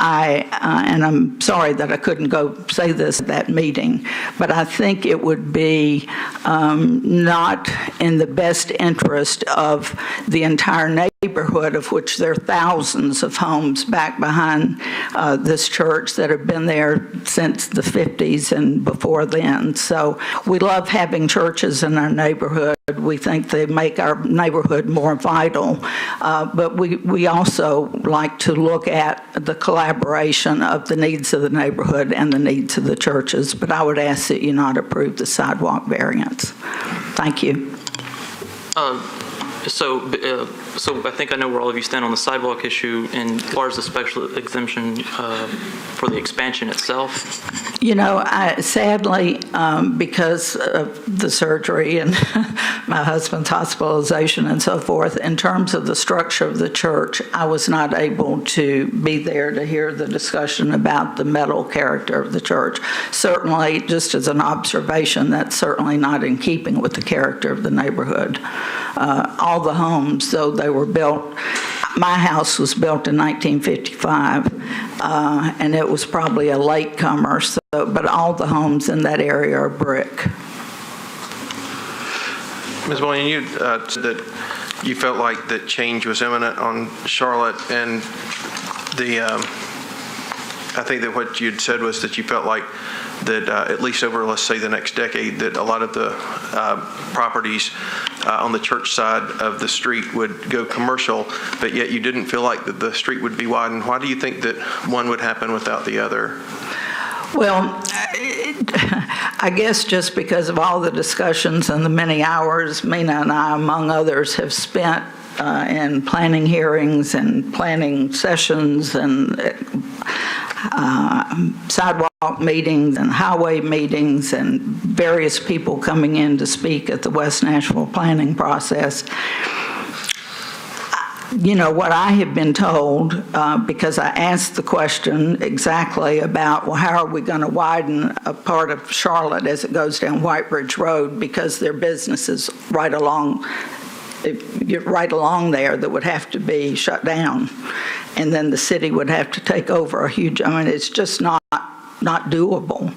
and I'm sorry that I couldn't go say this at that meeting, but I think it would be not in the best interest of the entire neighborhood, of which there are thousands of homes back behind this church that have been there since the 50s and before then. So we love having churches in our neighborhood. We think they make our neighborhood more vital, but we also like to look at the collaboration of the needs of the neighborhood and the needs of the churches. But I would ask that you not approve the sidewalk variance. Thank you. So I think I know where all of you stand on the sidewalk issue, and as far as the special exemption for the expansion itself. You know, sadly, because of the surgery and my husband's hospitalization and so forth, in terms of the structure of the church, I was not able to be there to hear the discussion about the metal character of the church. Certainly, just as an observation, that's certainly not in keeping with the character of the neighborhood. All the homes, though they were built, my house was built in 1955, and it was probably a latecomer, but all the homes in that area are brick. Ms. William, you said that you felt like that change was imminent on Charlotte, and the I think that what you'd said was that you felt like that at least over, let's say, the next decade, that a lot of the properties on the church side of the street would go commercial, but yet you didn't feel like that the street would be widened. Why do you think that one would happen without the other? Well, I guess just because of all the discussions and the many hours Mina and I, among others, have spent in planning hearings and planning sessions and sidewalk meetings and highway meetings and various people coming in to speak at the West Nashville planning process. You know, what I have been told, because I asked the question exactly about, well, how are we going to widen a part of Charlotte as it goes down White Bridge Road, because there are businesses right along there that would have to be shut down, and then the city would have to take over a huge, I mean, it's just not doable.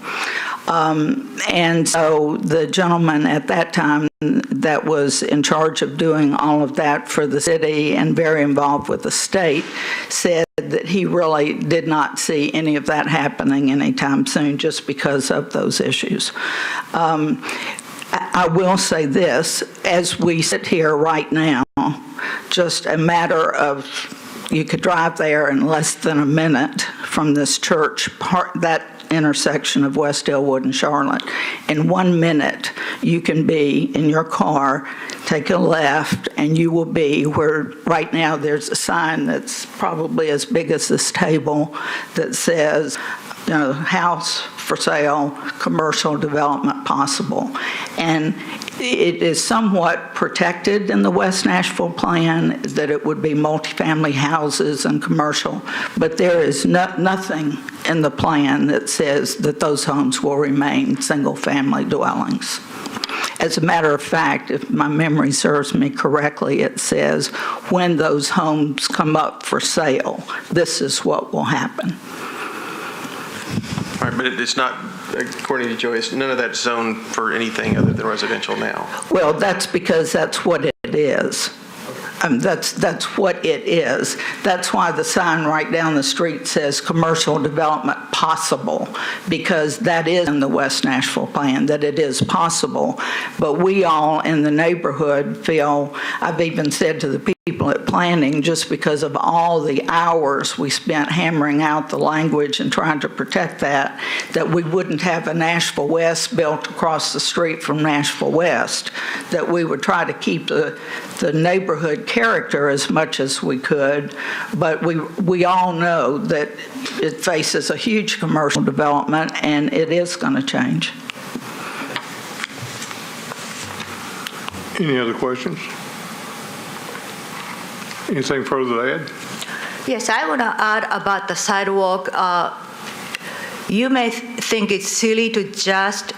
And so the gentleman at that time that was in charge of doing all of that for the city and very involved with the state said that he really did not see any of that happening anytime soon, just because of those issues. I will say this, as we sit here right now, just a matter of, you could drive there in less than a minute from this church, that intersection of West Elwood and Charlotte. In 1 minute, you can be in your car, take a left, and you will be where right now there's a sign that's probably as big as this table that says, you know, house for sale, commercial development possible. And it is somewhat protected in the West Nashville plan that it would be multifamily houses and commercial, but there is nothing in the plan that says that those homes will remain single-family dwellings. As a matter of fact, if my memory serves me correctly, it says when those homes come up for sale, this is what will happen. All right, but it's not, according to Joey, none of that's zoned for anything other than residential now. Well, that's because that's what it is. That's what it is. That's why the sign right down the street says commercial development possible, because that is in the West Nashville plan, that it is possible. But we all in the neighborhood feel, I've even said to the people at planning, just because of all the hours we spent hammering out the language and trying to protect that we wouldn't have a Nashville West built across the street from Nashville West, that we would try to keep the neighborhood character as much as we could, but we all know that it faces a huge commercial development, and it is going to change. Any other questions? Anything further to add? Yes, I want to add about the sidewalk. You may think it's silly to just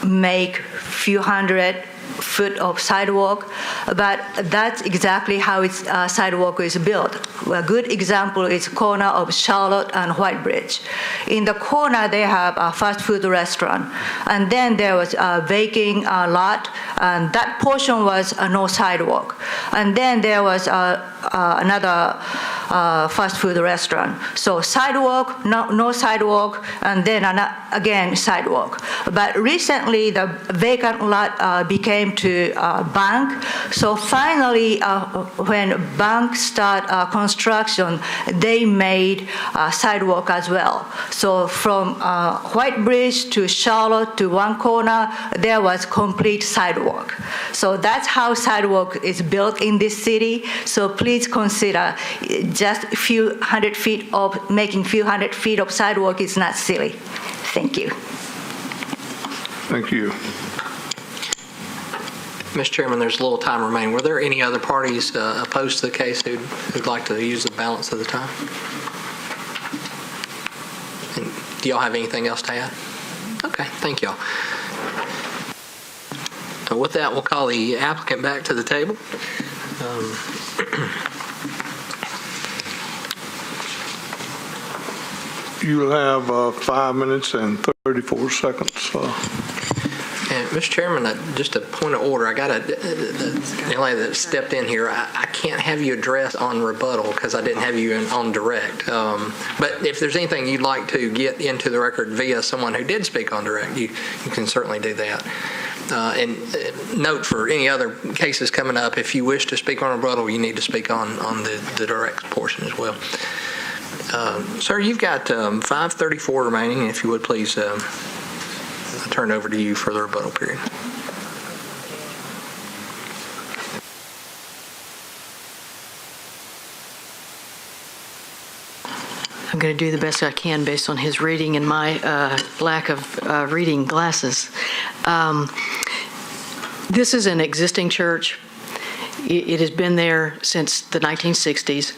make few hundred foot of sidewalk, but that's exactly how its sidewalk is built. A good example is corner of Charlotte and White Bridge. In the corner, they have a fast food restaurant, and then there was a vacant lot, and that portion was no sidewalk. And then there was another fast food restaurant. So sidewalk, no sidewalk, and then again sidewalk. But recently, the vacant lot became to bank. So finally, when bank start construction, they made sidewalk as well. So from White Bridge to Charlotte to one corner, there was complete sidewalk. So that's how sidewalk is built in this city. So please consider just a few hundred feet of making few hundred feet of sidewalk is not silly. Thank you. Thank you. Mr. Chairman, there's a little time remaining. Were there any other parties opposed to the case who'd like to use the balance of the time? And do y'all have anything else to add? Okay, thank y'all. With that, we'll call the applicant back to the table. You'll have 5 minutes and 34 seconds. And Mr. Chairman, just a point of order. I got the young lady that stepped in here. I can't have you address on rebuttal because I didn't have you on direct. But if there's anything you'd like to get into the record via someone who did speak on direct, you can certainly do that. And note for any other cases coming up, if you wish to speak on rebuttal, you need to speak on the direct portion as well. Sir, you've got 5:34 remaining. If you would please I'll turn it over to you for the rebuttal period. I'm going to do the best I can based on his reading and my lack of reading glasses. This is an existing church. It has been there since the 1960s.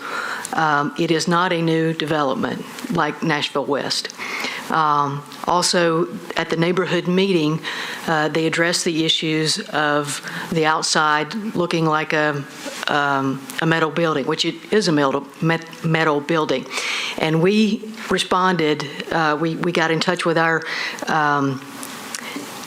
It is not a new development like Nashville West. Also, at the neighborhood meeting, they addressed the issues of the outside looking like a metal building, which it is a metal building. And we responded, we got in touch with our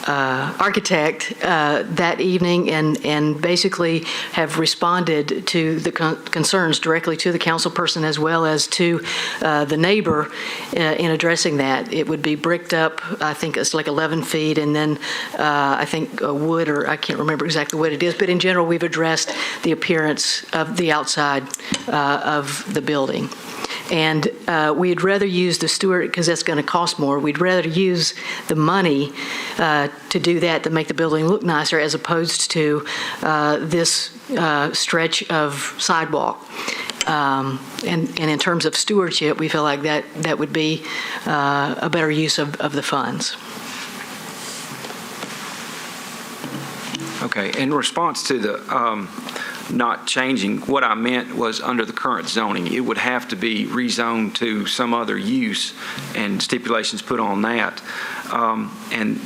architect that evening and basically have responded to the concerns directly to the council person as well as to the neighbor in addressing that. It would be bricked up, I think it's like 11 feet, and then I think wood, or I can't remember exactly what it is, but in general we've addressed the appearance of the outside of the building. And we'd rather use the Stewart, because that's going to cost more, we'd rather use the money to do that, to make the building look nicer, as opposed to this stretch of sidewalk. And in terms of stewardship, we feel like that would be a better use of the funds. Okay, in response to the not changing, what I meant was under the current zoning, it would have to be rezoned to some other use and stipulations put on that. And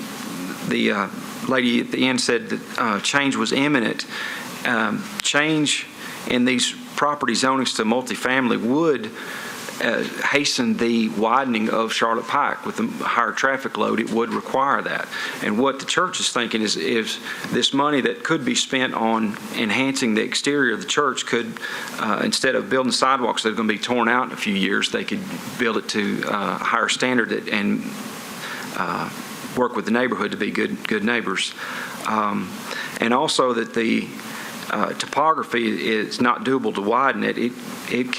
the lady at the end said that change was imminent. Change in these property zonings to multifamily would hasten the widening of Charlotte Pike. With the higher traffic load, it would require that. And what the church is thinking is this money that could be spent on enhancing the exterior of the church could, instead of building sidewalks that are going to be torn out in a few years, they could build it to a higher standard and work with the neighborhood to be good neighbors. And also that the topography is not doable to widen it. It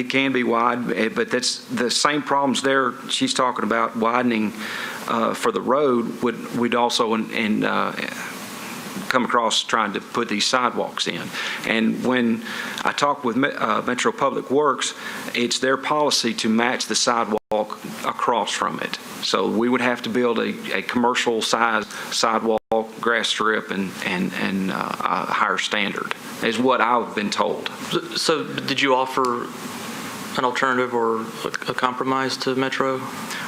can be wide, but that's the same problems there. She's talking about widening for the road. We'd also come across trying to put these sidewalks in. And when I talked with Metro Public Works, it's their policy to match the sidewalk across from it. So we would have to build a commercial size sidewalk, grass strip, and a higher standard, is what I've been told. So did you offer an alternative or a compromise to Metro?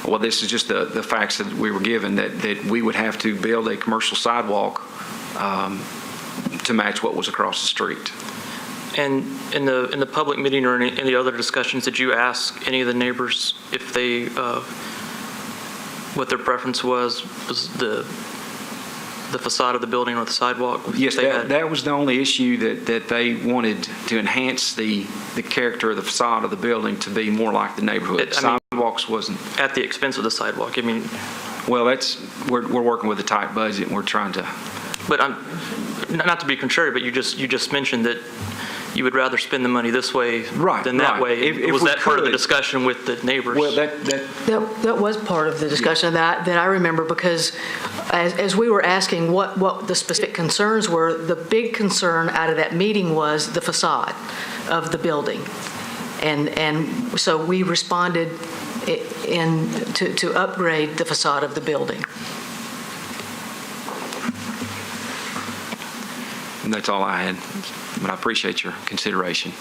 Well, this is just the facts that we were given, that we would have to build a commercial sidewalk to match what was across the street. And in the public meeting or in the other discussions, did you ask any of the neighbors if they what their preference was the facade of the building or the sidewalk? Yes, that was the only issue that they wanted to enhance the character of the facade of the building to be more like the neighborhood. Sidewalks wasn't at the expense of the sidewalk. I mean, well, we're working with a tight budget and we're trying to. But not to be contrary, but you just mentioned that you would rather spend the money this way than that way. If was that part of the discussion with the neighbors? Well, that was part of the discussion that I remember, because as we were asking what the specific concerns were, the big concern out of that meeting was the facade of the building. And so we responded to upgrade the facade of the building. And that's all I had, but I appreciate your consideration.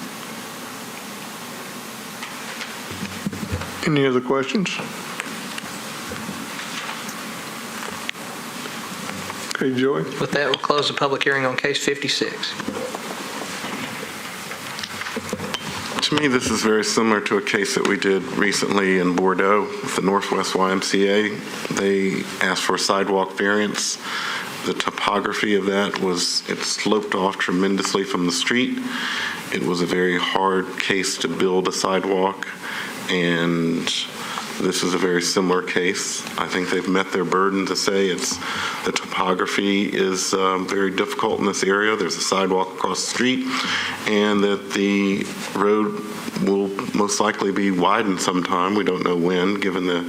Any other questions? Okay, Joey? With that, we'll close the public hearing on case 56. To me, this is very similar to a case that we did recently in Bordeaux with the Northwest YMCA. They asked for a sidewalk variance. the topography of that was, it sloped off tremendously from the street. It was a very hard case to build a sidewalk, and this is a very similar case. I think they've met their burden to say the topography is very difficult in this area. There's a sidewalk across the street, and that the road will most likely be widened sometime. We don't know when, given the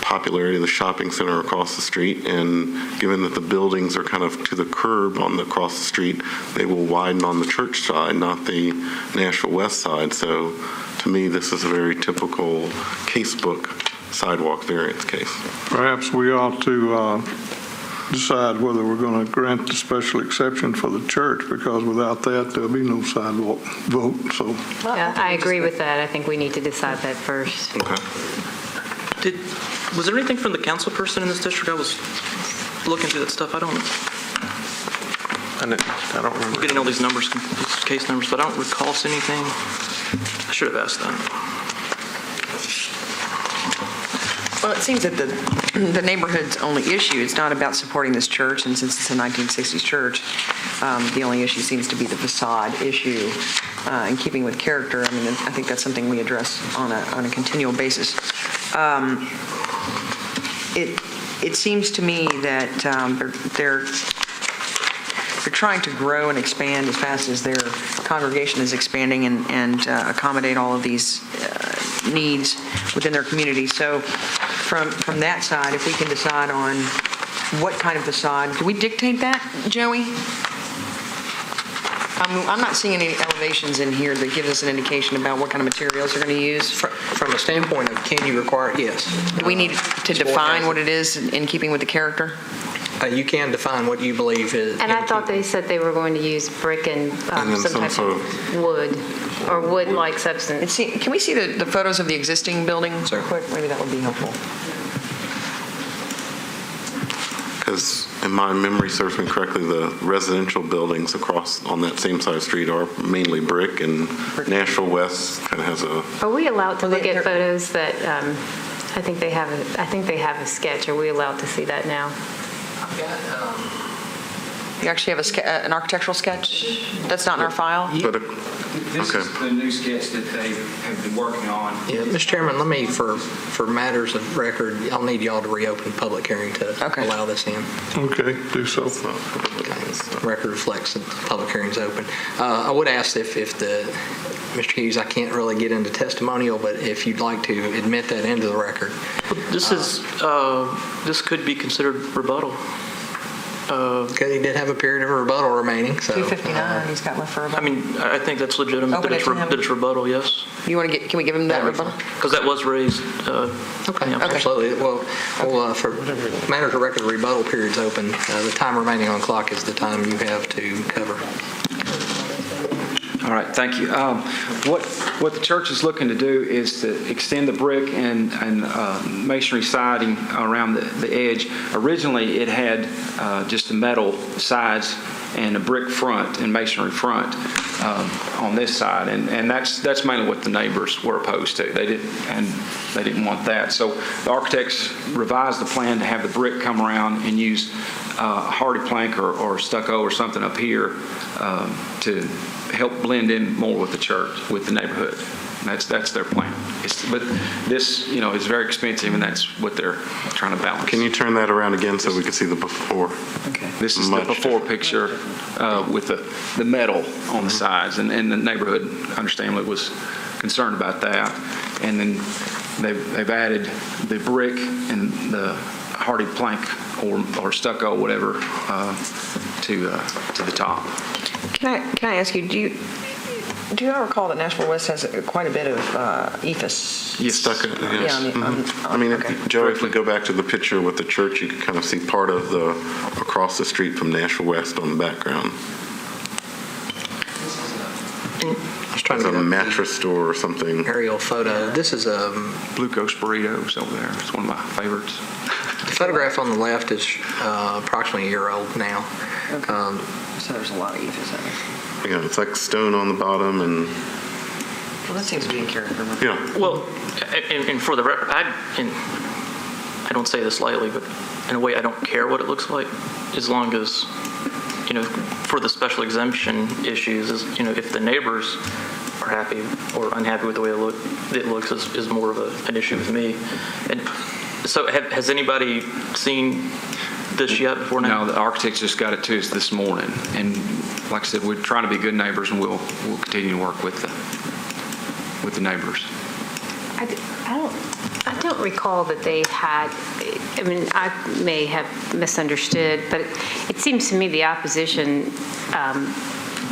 popularity of the shopping center across the street, and given that the buildings are kind of to the curb across the street, they will widen on the church side, not the Nashville West side. So to me, this is a very typical casebook sidewalk variance case. Perhaps we ought to decide whether we're going to grant the special exception for the church, because without that, there'll be no sidewalk vote. So, Yeah, I agree with that. I think we need to decide that first. Okay. Was there anything from the council person in this district? I was looking through that stuff. I don't remember. I'm getting all these numbers, these case numbers, but I don't recall seeing anything. I should have asked that. Well, it seems that the neighborhood's only issue is not about supporting this church, and since it's a 1960s church, the only issue seems to be the facade issue in keeping with character. I mean, I think that's something we address on a continual basis. It seems to me that they're trying to grow and expand as fast as their congregation is expanding and accommodate all of these needs within their community. So from that side, if we can decide on what kind of facade, do we dictate that, Joey? I'm not seeing any elevations in here that give us an indication about what kind of materials they're going to use. From a standpoint of can you require it, yes. Do we need to define what it is in keeping with the character? You can define what you believe is. And I thought they said they were going to use brick and some type of wood or wood-like substance. Can we see the photos of the existing building real quick? Maybe that would be helpful. Because if my memory serves me correctly, the residential buildings across on that same side of the street are mainly brick, and Nashville West kind of has a... Are we allowed to look at photos that, I think they have a sketch. Are we allowed to see that now? You actually have an architectural sketch that's not in our file? This is the new sketch that they have been working on. Yeah, Mr. Chairman, let me, for matters of record, I'll need y'all to reopen the public hearing to allow this in. okay, do so. Record reflects that the public hearing's open. I would ask if Mr. Hughes, I can't really get into testimonial, but if you'd like to admit that into the record. This could be considered rebuttal. Because he did have a period of rebuttal remaining. So, 259, he's got left for rebuttal. I mean, I think that's legitimate that it's rebuttal, yes. Can we give him that rebuttal? Because that was raised. Okay, absolutely. Well, for matters of record, the rebuttal period's open. The time remaining on clock is the time you have to cover. All right, thank you. What the church is looking to do is to extend the brick and masonry siding around the edge. Originally, it had just the metal sides and a brick front and masonry front on this side, and that's mainly what the neighbors were opposed to. They didn't want that. So the architects revised the plan to have the brick come around and use hardy plank or stucco or something up here to help blend in more with the church, with the neighborhood. That's their plan. But this, is very expensive, and that's what they're trying to balance. Can you turn that around again so we can see the before? Okay. This is the before picture with the metal on the sides, and the neighborhood, understandably, was concerned about that. And then they've added the brick and the hardy plank or stucco, whatever, to the top. Can I ask you, do you recall that Nashville West has quite a bit of ephes? Yes. Stucco, yes. Yeah, Joe, if we go back to the picture with the church, you can kind of see part of across the street from Nashville West on the background. It's a mattress store or something. Aerial photo. This is a Blue Coast Burritos over there. It's one of my favorites. The photograph on the left is approximately a year old now. Okay. So there's a lot of ephes in it. Yeah, it's like stone on the bottom and. Well, that seems to be in character. Yeah. Well, and for the record, I don't say this lightly, but in a way, I don't care what it looks like, as long as, for the special exemption issues, if the neighbors are happy or unhappy with the way it looks is more of an issue with me. And so has anybody seen this yet before now? No, the architects just got it to us this morning. And like I said, we're trying to be good neighbors, and we'll continue to work with the neighbors. I don't recall that they had, I mean, I may have misunderstood, but it seems to me the opposition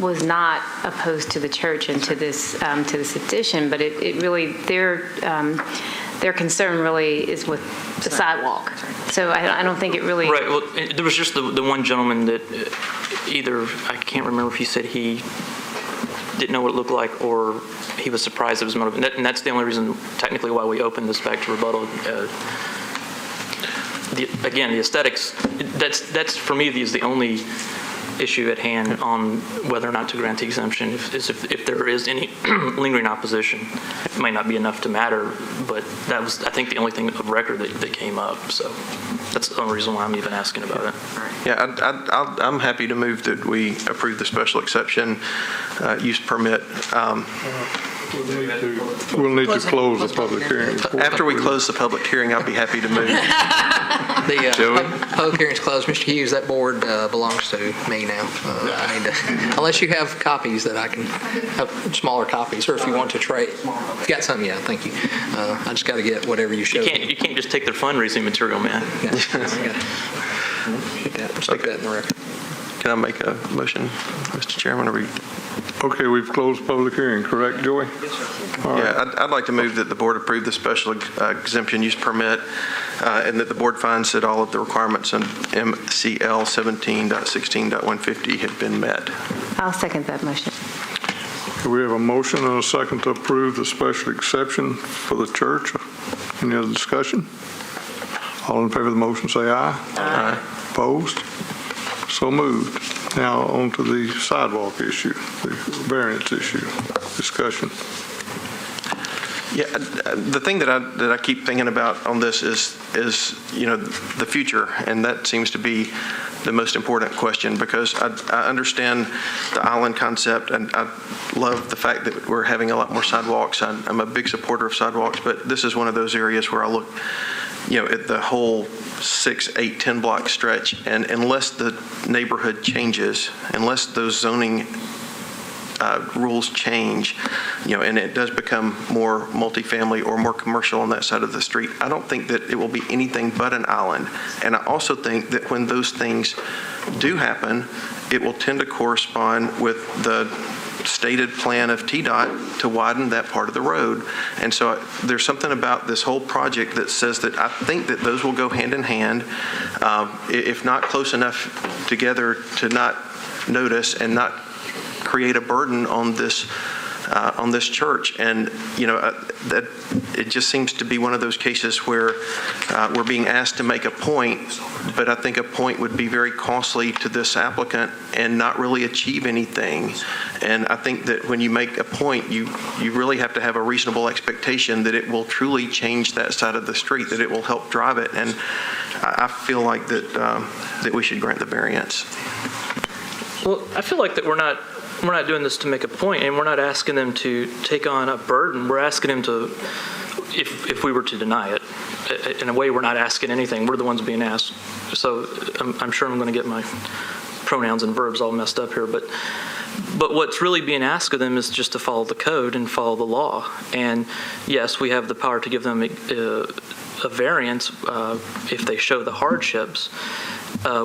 was not opposed to the church and to this addition, but it really, their concern really is with the sidewalk. So I don't think it really... Right. Well, there was just the one gentleman that either, I can't remember if he said he didn't know what it looked like or he was surprised it was motivated. And that's the only reason, technically, why we opened this back to rebuttal. Again, the aesthetics, that's for me, is the only issue at hand on whether or not to grant the exemption, if there is any lingering opposition. It might not be enough to matter, but that was, I think, the only thing of record that came up. So that's the only reason why I'm even asking about it. Yeah, I'm happy to move that we approve the special exception use permit. We'll need to close the public hearing. After we close the public hearing, I'll be happy to move. The public hearing's closed. Mr. Hughes, that board belongs to me now. I need to, unless you have copies that I can have smaller copies, or if you want to trade. If you got something, yeah, thank you. I just got to get whatever you showed. You can't just take their fundraising material, man. Stick that in the record. Can I make a motion, Mr. Chairman? Okay, we've closed public hearing, correct, Joey? Yes, sir. Yeah, I'd like to move that the board approve the special exemption use permit and that the board finds that all of the requirements in MCL 17.16.150 have been met. I'll second that motion. Okay, we have a motion and a second to approve the special exception for the church. Any other discussion? All in favor of the motion say aye. Aye. Opposed? So moved. Now on to the sidewalk issue, the variance issue discussion. Yeah, the thing that I keep thinking about on this is the future, and that seems to be the most important question, because I understand the island concept, and I love the fact that we're having a lot more sidewalks. I'm a big supporter of sidewalks, but this is one of those areas where I look at the whole 6, 8, 10 block stretch, and unless the neighborhood changes, unless those zoning rules change, and it does become more multifamily or more commercial on that side of the street, I don't think that it will be anything but an island. And I also think that when those things do happen, it will tend to correspond with the stated plan of TDOT to widen that part of the road. And so there's something about this whole project that says that I think that those will go hand in hand, if not close enough together to not notice and not create a burden on this church. And that it just seems to be one of those cases where we're being asked to make a point, but I think a point would be very costly to this applicant and not really achieve anything. And I think that when you make a point, you really have to have a reasonable expectation that it will truly change that side of the street, that it will help drive it. And I feel like that we should grant the variance. Well, I feel like that we're not doing this to make a point, and we're not asking them to take on a burden. We're asking them to, if we were to deny it, in a way, we're not asking anything. We're the ones being asked. So I'm sure I'm going to get my pronouns and verbs all messed up here, but what's really being asked of them is just to follow the code and follow the law. And yes, we have the power to give them a variance if they show the hardships,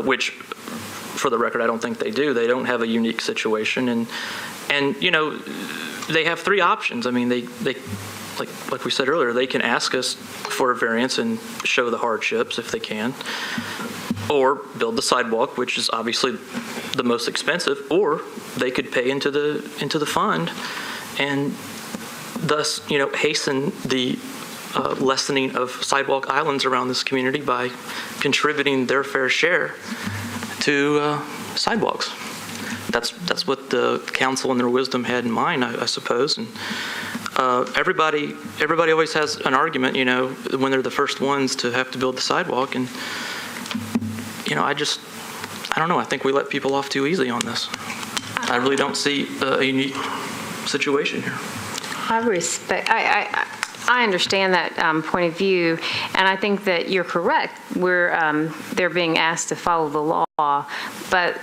which, for the record, I don't think they do. They don't have a unique situation, and they have three options. I mean, they like we said earlier, they can ask us for a variance and show the hardships if they can, or build the sidewalk, which is obviously the most expensive, or they could pay into the fund, and thus hasten the lessening of sidewalk islands around this community by contributing their fair share to sidewalks. That's what the council in their wisdom had in mind, I suppose. And everybody always has an argument, when they're the first ones to have to build the sidewalk. And, I don't know. I think we let people off too easy on this. I really don't see a unique situation here. I understand that point of view, and I think that you're correct. They're being asked to follow the law, but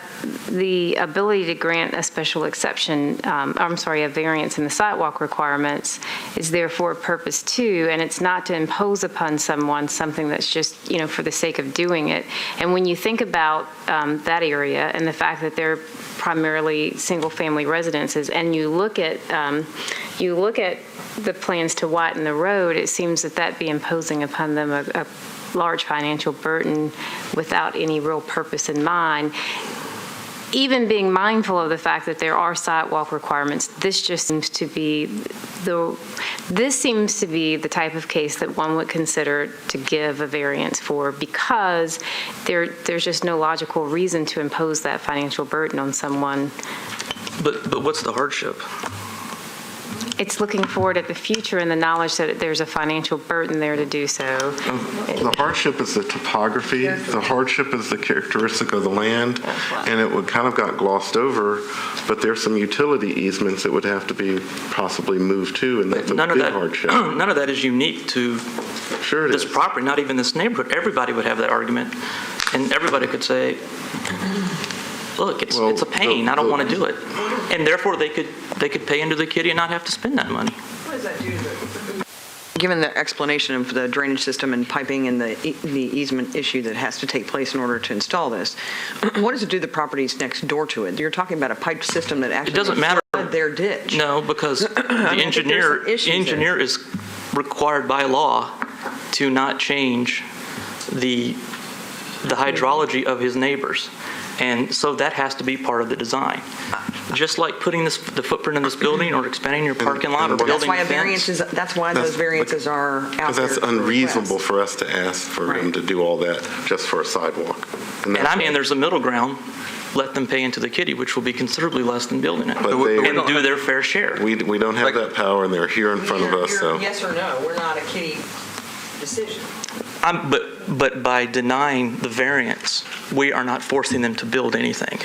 the ability to grant a special exception, a variance in the sidewalk requirements is there for a purpose too, and it's not to impose upon someone something that's just, for the sake of doing it. And when you think about that area and the fact that they're primarily single-family residences, and you look at the plans to widen the road, it seems that be imposing upon them a large financial burden without any real purpose in mind. Even being mindful of the fact that there are sidewalk requirements, this seems to be the type of case that one would consider to give a variance for, because there's just no logical reason to impose that financial burden on someone. But what's the hardship? It's looking forward at the future and the knowledge that there's a financial burden there to do so. The hardship is the topography. The hardship is the characteristic of the land, and it would kind of got glossed over, but there's some utility easements that would have to be possibly moved to, and that's a big hardship. None of that is unique to this property, not even this neighborhood. Everybody would have that argument, and everybody could say, look, it's a pain. I don't want to do it. And therefore, they could pay into the kitty and not have to spend that money. What does that do to Given the explanation of the drainage system and piping and the easement issue that has to take place in order to install this, what does it do to the properties next door to it? You're talking about a piped system that actually it doesn't matter their ditch. No, because the engineer is required by law to not change the hydrology of his neighbors. And so that has to be part of the design. Just like putting the footprint in this building or expanding your parking lot or building a fence. That's why those variances are out there. Because that's unreasonable for us to ask for him to do all that just for a sidewalk. And there's a middle ground. Let them pay into the kitty, which will be considerably less than building it, and do their fair share. We don't have that power, and they're here in front of us. So yes or no, we're not a kitty decision. But by denying the variance, we are not forcing them to build anything,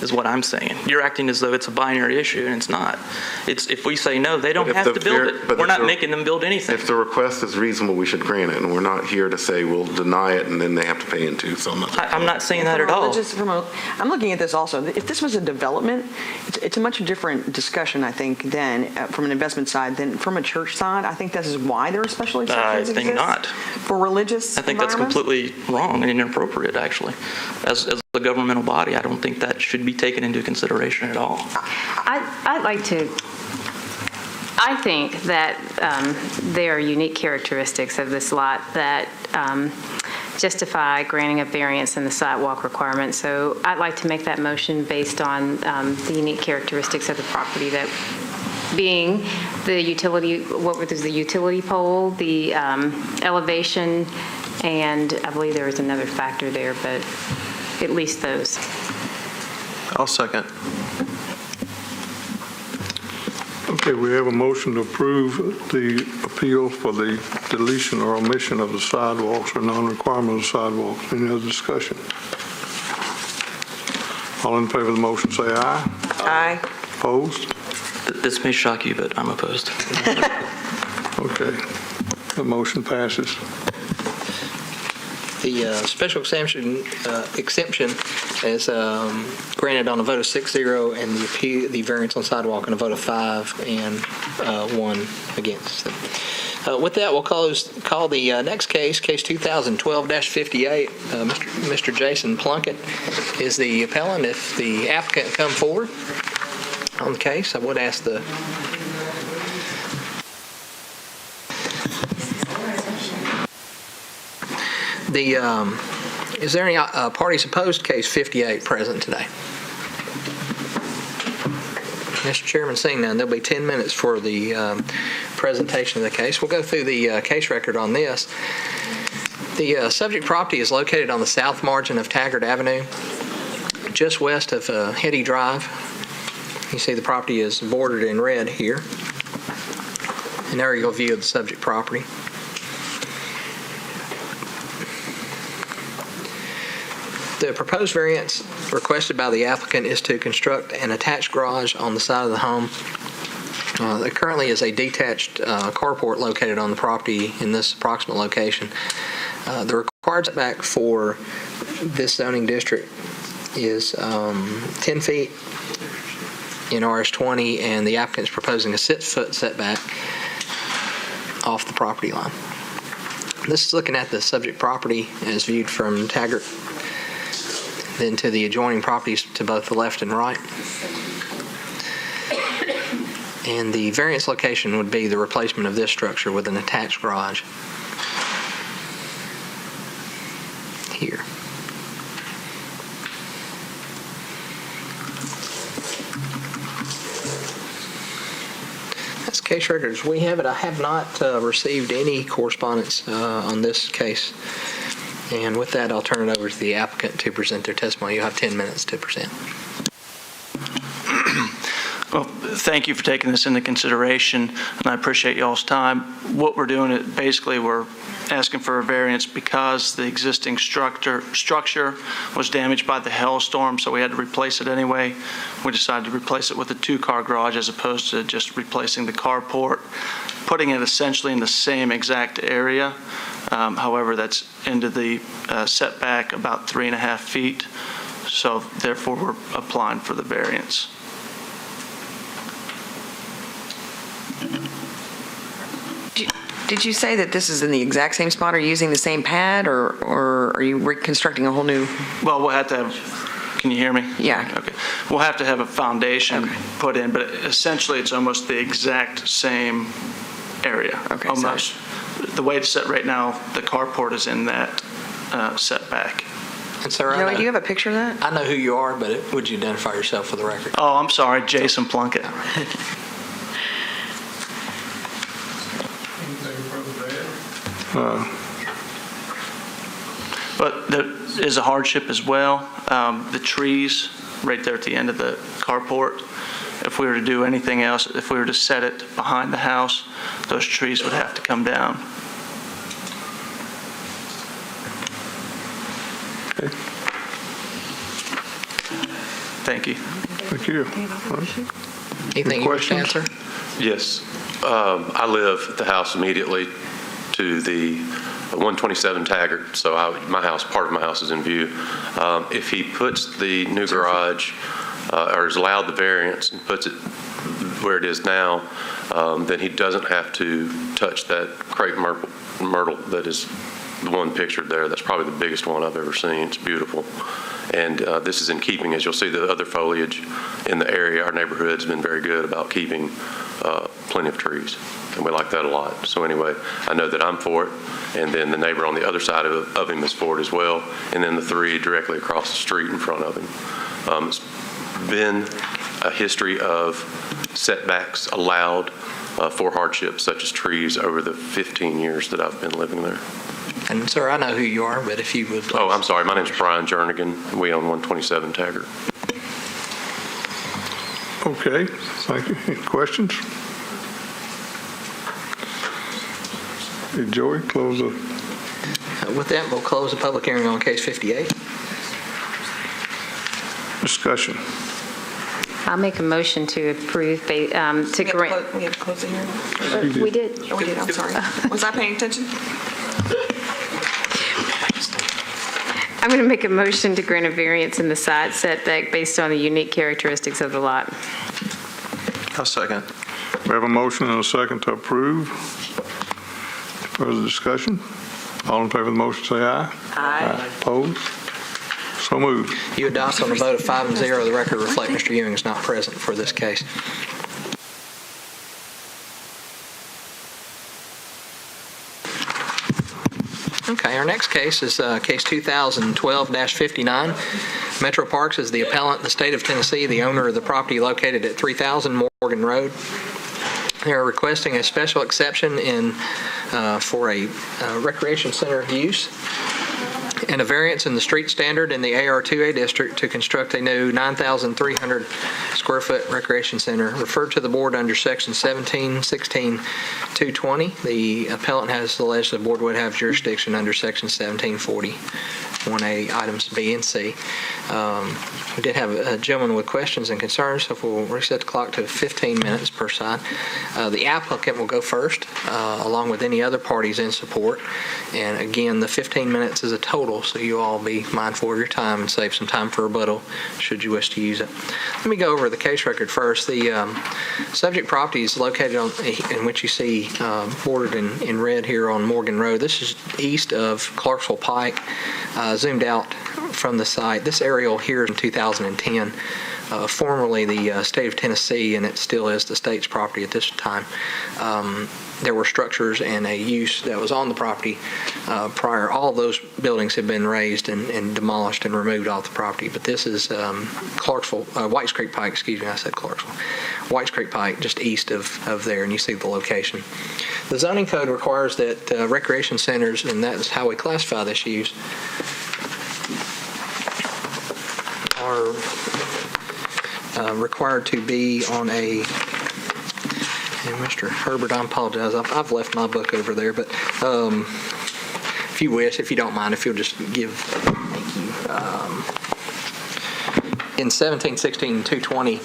is what I'm saying. You're acting as though it's a binary issue, and it's not. If we say no, they don't have to build it. We're not making them build anything. If the request is reasonable, we should grant it, and we're not here to say we'll deny it and then they have to pay into some of it. I'm not saying that at all. I'm looking at this also. If this was a development, it's a much different discussion, I think, than from an investment side than from a church side. I think this is why there are special exceptions I think not. For religious I think that's completely wrong and inappropriate, actually. As a governmental body, I don't think that should be taken into consideration at all. I think that there are unique characteristics of this lot that justify granting a variance in the sidewalk requirement. So I'd like to make that motion based on the unique characteristics of the property, that being the utility pole, the elevation, and I believe there was another factor there, but at least those. I'll second. Okay, we have a motion to approve the appeal for the deletion or omission of the sidewalks or non-requirement of sidewalks. Any other discussion? All in favor of the motion say aye. Aye. Opposed? This may shock you, but I'm opposed. Okay. The motion passes. The special exemption is granted on a vote of 6-0, and the variance on sidewalk on a vote of 5 and 1 against. With that, we'll call the next case 2012-58. Mr. Jason Plunkett is the appellant. If the applicant come forward on the case, I would ask the is there any parties opposed to case 58 present today? Mr. Chairman, seeing none, there'll be 10 minutes for the presentation of the case. We'll go through the case record on this. The subject property is located on the south margin of Taggart Avenue, just west of Hetty Drive. You see the property is bordered in red here. An aerial view of the subject property. The proposed variance requested by the applicant is to construct an attached garage on the side of the home. There currently is a detached carport located on the property in this approximate location. The required setback for this zoning district is 10 feet in RS20, and the applicant is proposing a 6-foot setback off the property line. This is looking at the subject property as viewed from Taggart, then to the adjoining properties to both the left and right. And the variance location would be the replacement of this structure with an attached garage here. That's case records. We have it. I have not received any correspondence on this case. And with that, I'll turn it over to the applicant to present their testimony. You'll have 10 minutes to present. Well, thank you for taking this into consideration, and I appreciate y'all's time. What we're doing is basically we're asking for a variance because the existing structure was damaged by the hailstorm, so we had to replace it anyway. We decided to replace it with a 2-car garage as opposed to just replacing the carport, putting it essentially in the same exact area. However, that's into the setback about 3.5 feet, so therefore we're applying for the variance. Did you say that this is in the exact same spot? Are you using the same pad, or are you reconstructing a whole new? Well, we'll have to have, can you hear me? Yeah. Okay. We'll have to have a foundation put in, but essentially it's almost the exact same area. Okay. Almost. The way it's set right now, the carport is in that setback. And sir, Joey, do you have a picture of that? I know who you are, but would you identify yourself for the record? Oh, I'm sorry, Jason Plunkett. But there is a hardship as well. The trees right there at the end of the carport, if we were to do anything else, if we were to set it behind the house, those trees would have to come down. Okay. Thank you. Thank you. Anything you wish to answer? Yes. I live at the house immediately to the 127 Taggart, so my house, part of my house is in view. If he puts the new garage, or is allowed the variance and puts it where it is now, then he doesn't have to touch that crepe myrtle that is the one pictured there. That's probably the biggest one I've ever seen. It's beautiful. And this is in keeping, as you'll see the other foliage in the area. Our neighborhood's been very good about keeping plenty of trees, and we like that a lot. So anyway, I know that I'm for it, and then the neighbor on the other side of him is for it as well, and then the 3 directly across the street in front of him. It's been a history of setbacks allowed for hardships such as trees over the 15 years that I've been living there. And sir, I know who you are, but if you would... Oh, I'm sorry. My name's Brian Jernigan. We own 127 Taggart. Okay, thank you. Any questions? Hey, Joey, close the... With that, we'll close the public hearing on case 58. Discussion. I'll make a motion to approve, to grant. We have to close the hearing? We did. Oh, we did, I'm sorry. Was I paying attention? I'm going to make a motion to grant a variance in the side setback based on the unique characteristics of the lot. I'll second. We have a motion and a second to approve. Further discussion? All in favor of the motion, say aye. Aye. Opposed? So moved. You adopt on a vote of 5-0. The record reflect Mr. Ewing is not present for this case. Okay, our next case is case 2012-59. Metro Parks is the appellant, the state of Tennessee, the owner of the property located at 3000 Morgan Road. They are requesting a special exception for a recreation center use. and a variance in the street standard in the AR2A district to construct a new 9,300 square foot recreation center referred to the board under section 1716-220. The appellant has alleged the board would have jurisdiction under section 1740-1A items B and C. We did have a gentleman with questions and concerns, so we'll reset the clock to 15 minutes per side. The applicant will go first, along with any other parties in support. And again, the 15 minutes is a total, so you all be mindful of your time and save some time for rebuttal should you wish to use it. Let me go over the case record first. The subject property is located in which you see bordered in red here on Morgan Road. This is east of Clarksville Pike, zoomed out from the site. This aerial here is in 2010. Formerly the state of Tennessee, and it still is the state's property at this time. There were structures and a use that was on the property prior. All of those buildings have been razed and demolished and removed off the property. But this is Clarksville, Whites Creek Pike, excuse me, I said Clarksville. Whites Creek Pike, just east of there, and you see the location. The zoning code requires that recreation centers, and that is how we classify this use, are required to be on a, and Mr. Herbert, I apologize, I've left my book over there, but if you wish, if you don't mind, if you'll just give, thank you. In 1716-220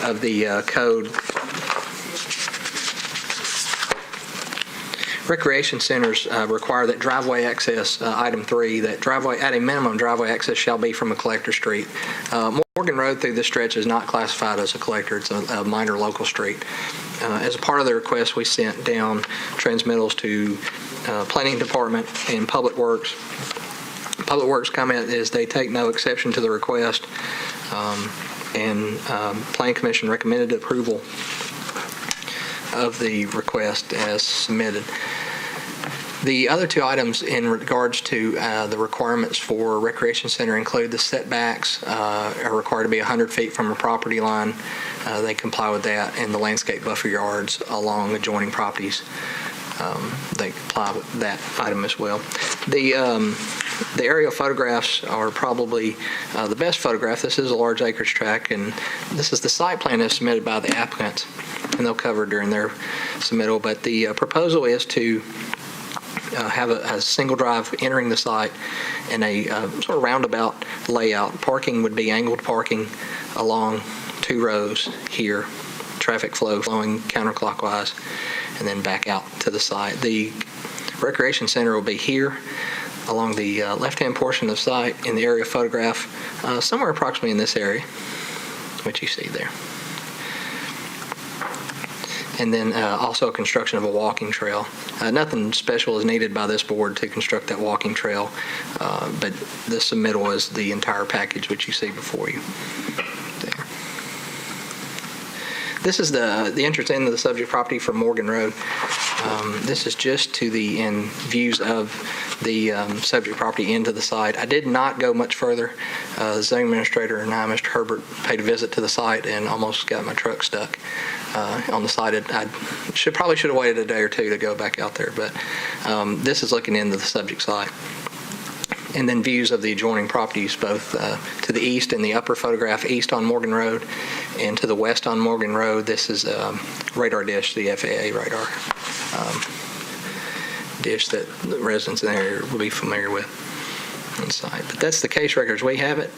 of the code, recreation centers require that driveway access, item 3, that driveway, at a minimum, driveway access shall be from a collector street. Morgan Road through this stretch is not classified as a collector. It's a minor local street. As a part of the request, we sent down transmittals to Planning Department and Public Works. Public Works comment is they take no exception to the request, and Planning Commission recommended approval of the request as submitted. The other two items in regards to the requirements for a recreation center include the setbacks are required to be 100 feet from a property line. They comply with that, and the landscape buffer yards along adjoining properties, they comply with that item as well. The aerial photographs are probably the best photograph. This is a large acreage tract, and this is the site plan that's submitted by the applicants, and they'll cover during their submittal. But the proposal is to have a single drive entering the site and a sort of roundabout layout. Parking would be angled parking along 2 rows here, traffic flow flowing counterclockwise, and then back out to the site. The recreation center will be here along the left-hand portion of the site in the area photograph, somewhere approximately in this area, which you see there. And then also construction of a walking trail. Nothing special is needed by this board to construct that walking trail, but the submittal is the entire package which you see before you. There. This is the entrance end of the subject property for Morgan Road. This is just to the views of the subject property into the site. I did not go much further. The zoning administrator and I, Mr. Herbert, paid a visit to the site and almost got my truck stuck on the site. I probably should have waited a day or two to go back out there, but this is looking into the subject site. And then views of the adjoining properties, both to the east in the upper photograph, east on Morgan Road, and to the west on Morgan Road. This is radar dish, the FAA radar dish that the residents in the area will be familiar with on site. But that's the case records. We have it.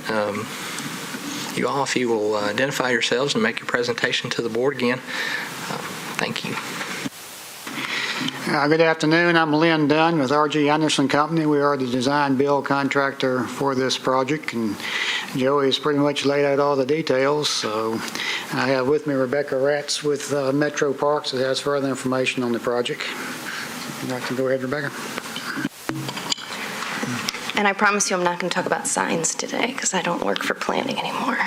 You all, if you will identify yourselves and make your presentation to the board again. Thank you. Good afternoon. I'm Lynn Dunn with R.G. Anderson Company. We are the design build contractor for this project, and Joey has pretty much laid out all the details. So I have with me Rebecca Ratz with Metro Parks that has further information on the project. You'd like to go ahead, Rebecca? And I promise you I'm not going to talk about signs today because I don't work for planning anymore.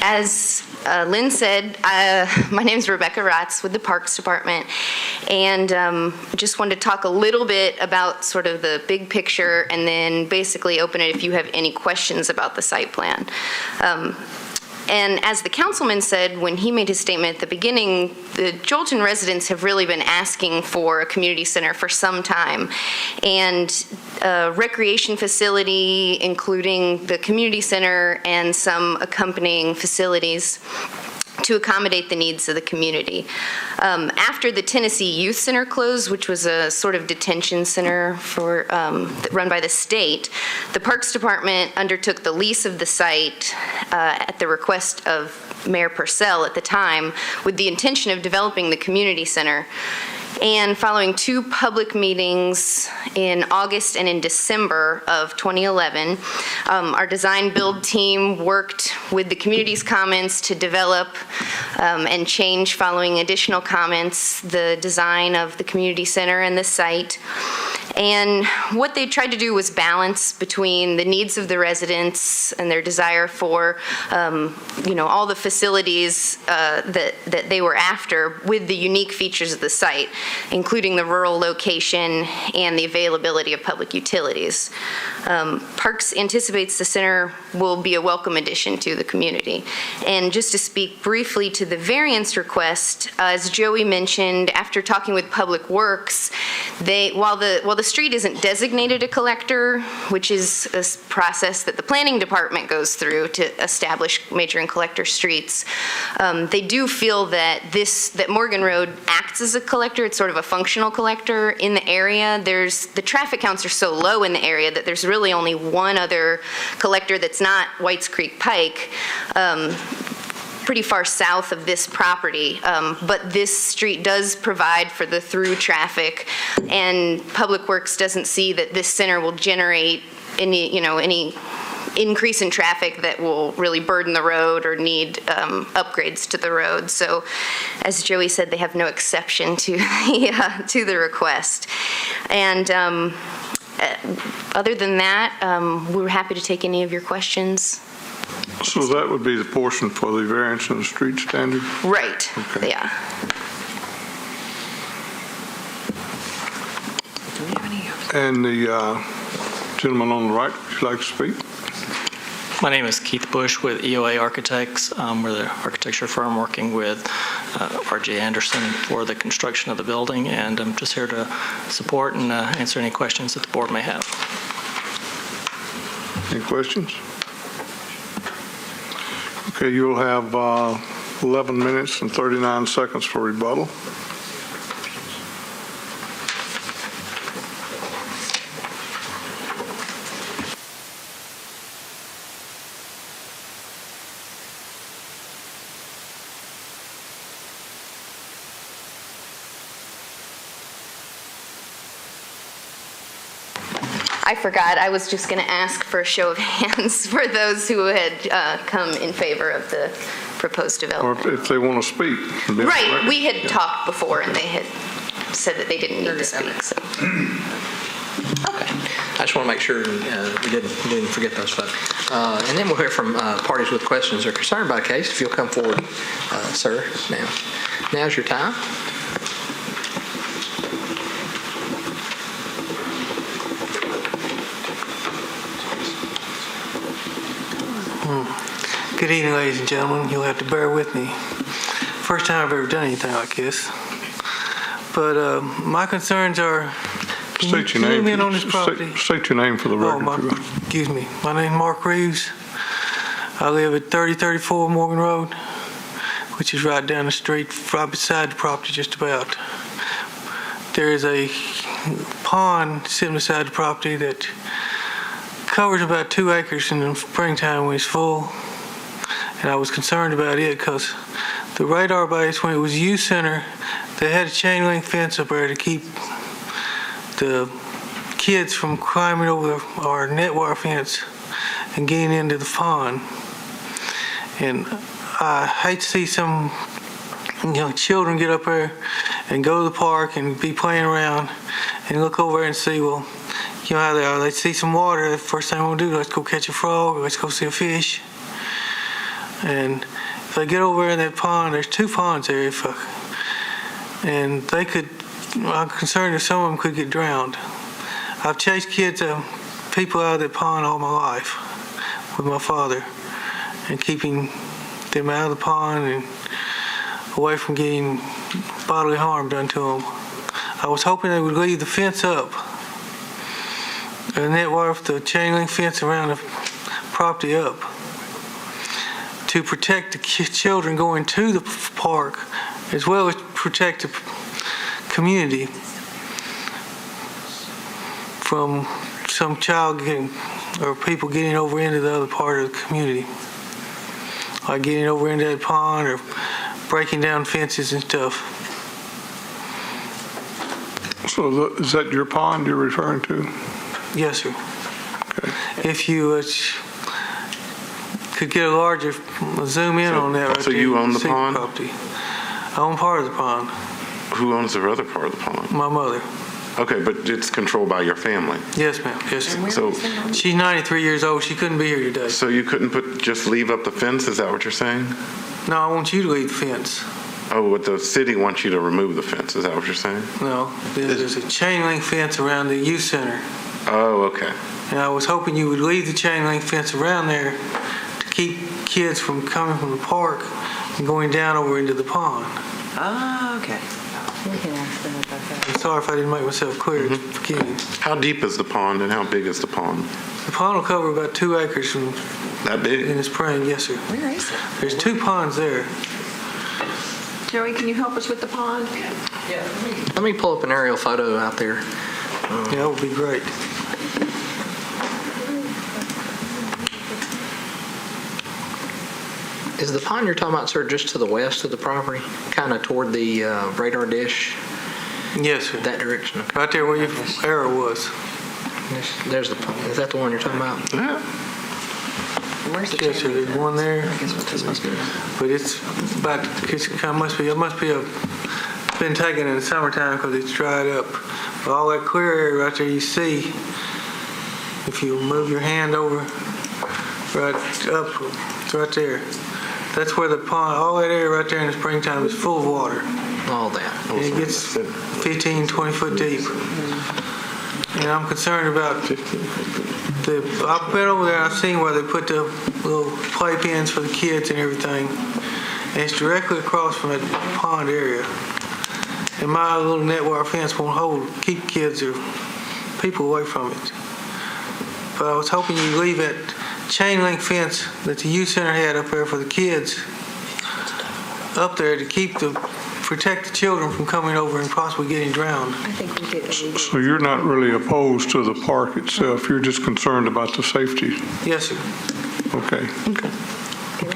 As Lynn said, my name is Rebecca Ratz with the Parks Department, and just wanted to talk a little bit about sort of the big picture and then basically open it if you have any questions about the site plan. And as the councilman said when he made his statement at the beginning, the Joelton residents have really been asking for a community center for some time. And a recreation facility, including the community center and some accompanying facilities to accommodate the needs of the community. After the Tennessee Youth Center closed, which was a sort of detention center for run by the state, the Parks Department undertook the lease of the site at the request of Mayor Purcell at the time, with the intention of developing the community center. And following 2 public meetings in August and in December of 2011, our design build team worked with the community's comments to develop and change, following additional comments, the design of the community center and the site. And what they tried to do was balance between the needs of the residents and their desire for, all the facilities that they were after, with the unique features of the site, including the rural location and the availability of public utilities. Parks anticipates the center will be a welcome addition to the community. And just to speak briefly to the variance request, as Joey mentioned, after talking with Public Works, while the street isn't designated a collector, which is a process that the planning department goes through to establish major and collector streets, they do feel that Morgan Road acts as a collector. It's sort of a functional collector in the area. The traffic counts are so low in the area that there's really only one other collector that's not Whites Creek Pike, pretty far south of this property, but this street does provide for the through traffic, and Public Works doesn't see that this center will generate any increase in traffic that will really burden the road or need upgrades to the road. So, as Joey said, they have no exception to the request. And other than that, we're happy to take any of your questions. So that would be the portion for the variance in the street standard? Right. Okay. Yeah. And the gentleman on the right, would you like to speak? My name is Keith Bush with EOA Architects. We're the architecture firm working with R.J. Anderson for the construction of the building, and I'm just here to support and answer any questions that the board may have. Any questions? Okay, you'll have 11 minutes and 39 seconds for rebuttal. I forgot. I was just going to ask for a show of hands for those who had come in favor of the proposed development. Or if they want to speak. Right. We had talked before, and they had said that they didn't need to speak. So. Okay. I just want to make sure we didn't forget those folks. And then we'll hear from parties with questions or concerned about a case. If you'll come forward, sir, now. Now's your time. Good evening, ladies and gentlemen. You'll have to bear with me. First time I've ever done anything like this. But my concerns are, can you zoom in on this property? State your name for the record. Excuse me. My name is Mark Reeves. I live at 3034 Morgan Road, which is right down the street, right beside the property just about. There is a pond sitting beside the property that covers about 2 acres in the springtime when it's full. And I was concerned about it because the radar base, when it was youth center, they had a chain link fence up there to keep the kids from climbing over our net wire fence and getting into the pond. And I hate to see some children get up there and go to the park and be playing around and look over and see, well, you know how they are. They see some water, the first thing they want to do, let's go catch a frog or let's go see a fish. And if they get over in that pond, there's 2 ponds there, and they could, I'm concerned that some of them could get drowned. I've chased people out of that pond all my life with my father and keeping them out of the pond and away from getting bodily harm done to them. I was hoping they would leave the fence up, the net wire, the chain link fence around the property up, to protect the children going to the park, as well as protect the community from some child getting, or people getting over into the other part of the community, like getting over into that pond or breaking down fences and stuff. So is that your pond you're referring to? Yes, sir. Okay. If you could get a larger zoom in on that right there. So you own the see pond? Property. I own part of the pond. Who owns the other part of the pond? My mother. Okay, but it's controlled by your family. Yes, ma'am. Yes, sir. So, she's 93 years old. She couldn't be here today. so you couldn't just leave up the fence? Is that what you're saying? No, I want you to leave the fence. Oh, but the city wants you to remove the fence. Is that what you're saying? No, there's a chain link fence around the youth center. Oh, okay. And I was hoping you would leave the chain link fence around there to keep kids from coming from the park and going down over into the pond. Ah, okay. We can ask them about that. I'm sorry if I didn't make myself clear at the beginning. How deep is the pond and how big is the pond? The pond will cover about 2 acres in That big? the spring, yes, sir. Where is it? There's 2 ponds there. Joey, can you help us with the pond? Let me pull up an aerial photo out there. Yeah, that would be great. Is the pond you're talking about, sir, just to the west of the property? Kind of toward the radar dish? Yes, sir. That direction? Okay. Right there where your arrow was. There's the pond. Is that the one you're talking about? Yeah. Where's the Yes, sir. There's one there. I guess what this must be. But it's about, it must be been taken in the summertime because it's dried up. But all that clear area right there you see, if you move your hand over right up, it's right there. That's where the pond, all that area right there in the springtime is full of water. All that. And it gets 15, 20 foot deep. And I'm concerned about I've been over there, I've seen where they put the little playpens for the kids and everything. And it's directly across from that pond area. And my little net wire fence won't keep kids or people away from it. But I was hoping you'd leave that chain link fence that the youth center had up there for the kids up there to protect the children from coming over and possibly getting drowned. I think we did. So you're not really opposed to the park itself, you're just concerned about the safety? Yes, sir. Okay.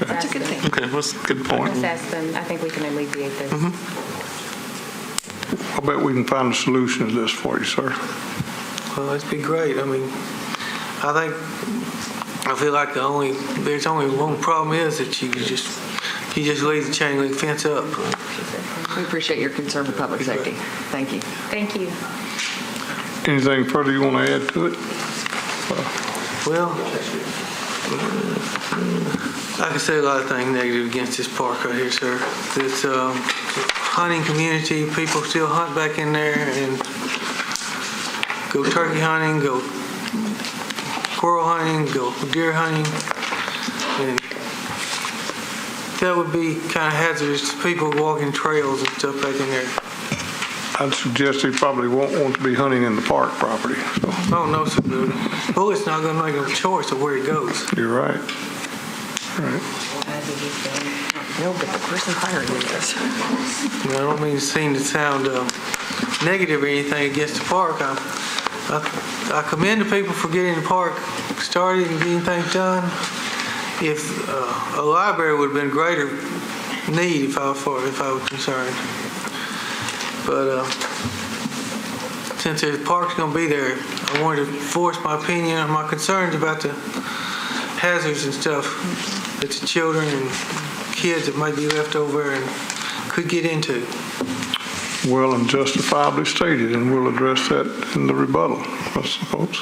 That's a good thing. Okay, that's a good point. Let's ask them. I think we can alleviate this. I bet we can find a solution to this for you, sir. Well, that'd be great. I mean, I feel like there's only one problem is that you just leave the chain link fence up. We appreciate your concern for public safety. Thank you. Thank you. Anything further you want to add to it? Well, I can say a lot of things negative against this park right here, sir. It's hunting community. People still hunt back in there and go turkey hunting, go squirrel hunting, go deer hunting. And that would be kind of hazardous to people walking trails and stuff back in there. I'd suggest they probably won't want to be hunting in the park property. So. Oh, no, sir. The bullet's not going to make a choice of where he goes. You're right. Right. No, but the person hiring me does. I don't mean to seem to sound negative or anything against the park. I commend the people for getting the park started and getting things done. If a library would have been greater need if I was concerned. But since the park's going to be there, I wanted to voice my opinion and my concerns about the hazards and stuff that the children and kids that might be left over and could get into. Well and justifiably stated, and we'll address that in the rebuttal, I suppose.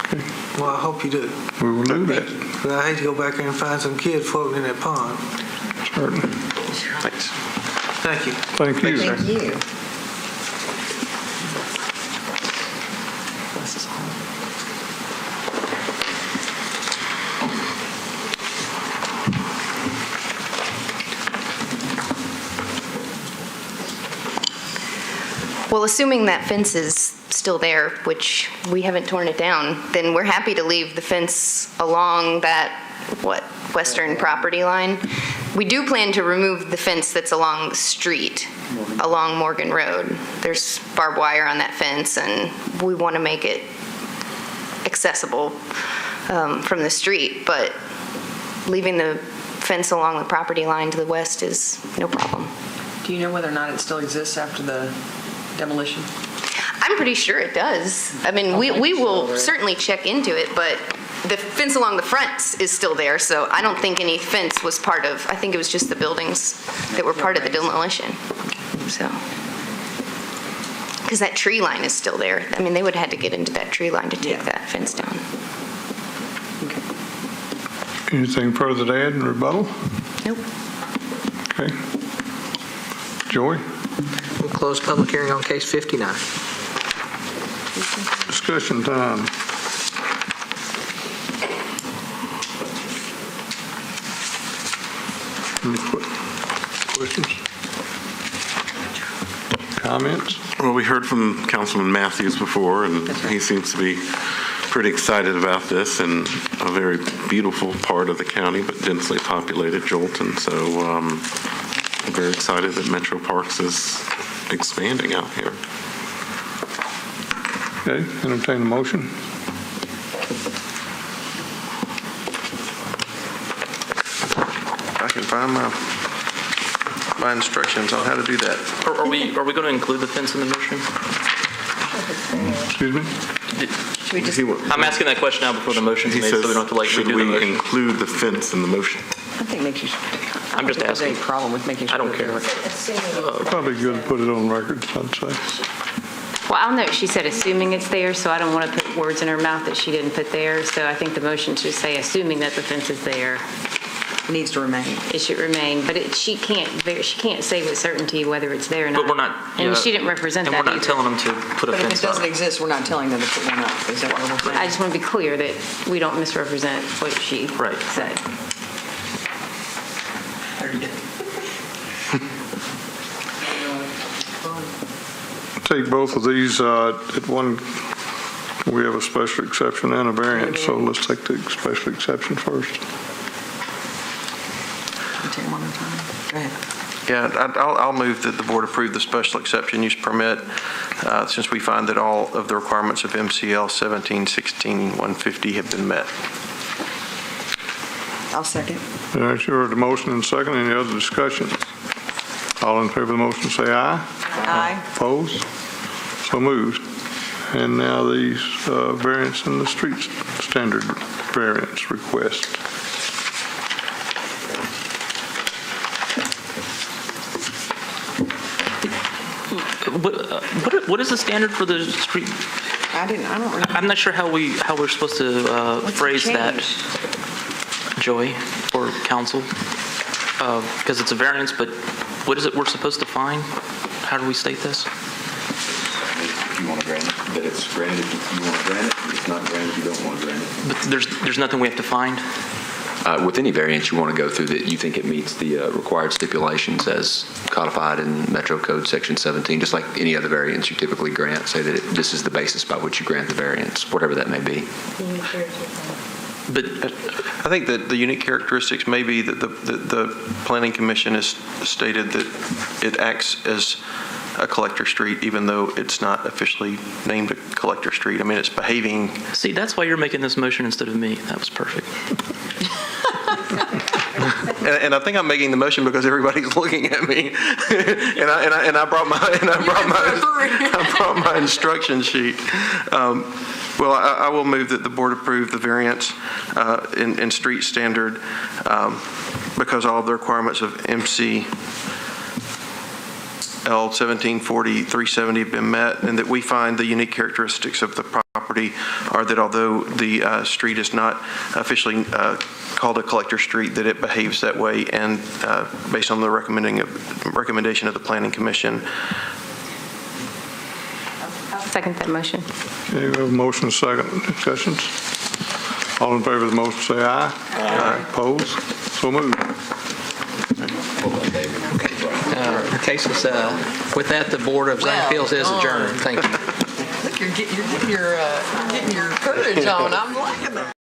Okay. Well, I hope you do. We will do that. But I hate to go back there and find some kid floating in that pond. Certainly. Thanks. Thank you. Thank you. Thank you. Well, assuming that fence is still there, which we haven't torn it down, then we're happy to leave the fence along that, western property line. We do plan to remove the fence that's along the street, along Morgan Road. There's barbed wire on that fence, and we want to make it accessible from the street, but leaving the fence along the property line to the west is no problem. Do you know whether or not it still exists after the demolition? I'm pretty sure it does. I mean, we will certainly check into it, but the fence along the front is still there, so I don't think any fence was part of, I think it was just the buildings that were part of the demolition. So, because that tree line is still there. I mean, they would have had to get into that tree line to take that fence down. Anything further to add in rebuttal? Nope. Okay. Joey? We'll close public hearing on case 59. Discussion time. Any questions? Comments? Well, we heard from Councilman Matthews before, and he seems to be pretty excited about this, and a very beautiful part of the county, but densely populated, Jolton. So I'm very excited that Metro Parks is expanding out here. Okay, entertain a motion. I can find my instructions on how to do that. Are we going to include the fence in the motion? Excuse me? I'm asking that question now before the motion's He made, says, so we don't have to should redo the we motion. include the fence in the motion? I think makes you. I'm just asking. There's a problem with making sure. I don't care. Probably good to put it on record, I'd say. Well, I'll note she said assuming it's there, so I don't want to put words in her mouth that she didn't put there. So I think the motion should say assuming that the fence is there. It needs to remain. It should remain, but she can't say with certainty whether it's there or not. But we're not. And she didn't represent that And we're not either. telling them to put a But if it fence up. doesn't exist, we're not telling them to put one up. Is that what we're saying? I just want to be clear that we don't misrepresent what she said. Take both of these at one, we have a special exception and a variance, so let's take the special exception first. Take one at a time. Go ahead. Yeah, I'll move that the board approve the special exception use permit since we find that all of the requirements of MCL 1716-150 have been met. I'll second. All right, you heard the motion and second. Any other discussion? All in favor of the motion say aye. Aye. Opposed? So moved. And now these variance in the street standard variance request. What is the standard for the street? I don't remember. I'm not sure how we're supposed to phrase that, Joey, or council, because it's a variance. But what is it we're supposed to find? How do we state this? If you want to grant it, that it's granted, you want to grant it. If it's not granted, you don't want to grant it. But there's nothing we have to find. With any variance, you want to go through that you think it meets the required stipulations as codified in Metro Code Section 17, just like any other variance you typically grant. Say that this is the basis by which you grant the variance, whatever that may be. But I think that the unique characteristics may be that the Planning Commission has stated that it acts as a collector street, even though it's not officially named a collector street. I mean, it's behaving. See, that's why you're making this motion instead of me. That was perfect. And I think I'm making the motion because everybody's looking at me, and I brought my instruction sheet. Well, I will move that the board approve the variance in street standard because all of the requirements of MCL 1740-370 have been met, and that we find the unique characteristics of the property are that although the street is not officially called a collector street, that it behaves that way, and based on the recommendation of the Planning Commission. I'll second that motion. Okay, we have a motion and second. Discussions? All in favor of the motion say aye. Aye. Opposed? So moved. The case is, with that, the Board of Zoning Appeals is adjourned. Thank you. Look, you're getting your courage on. I'm liking that.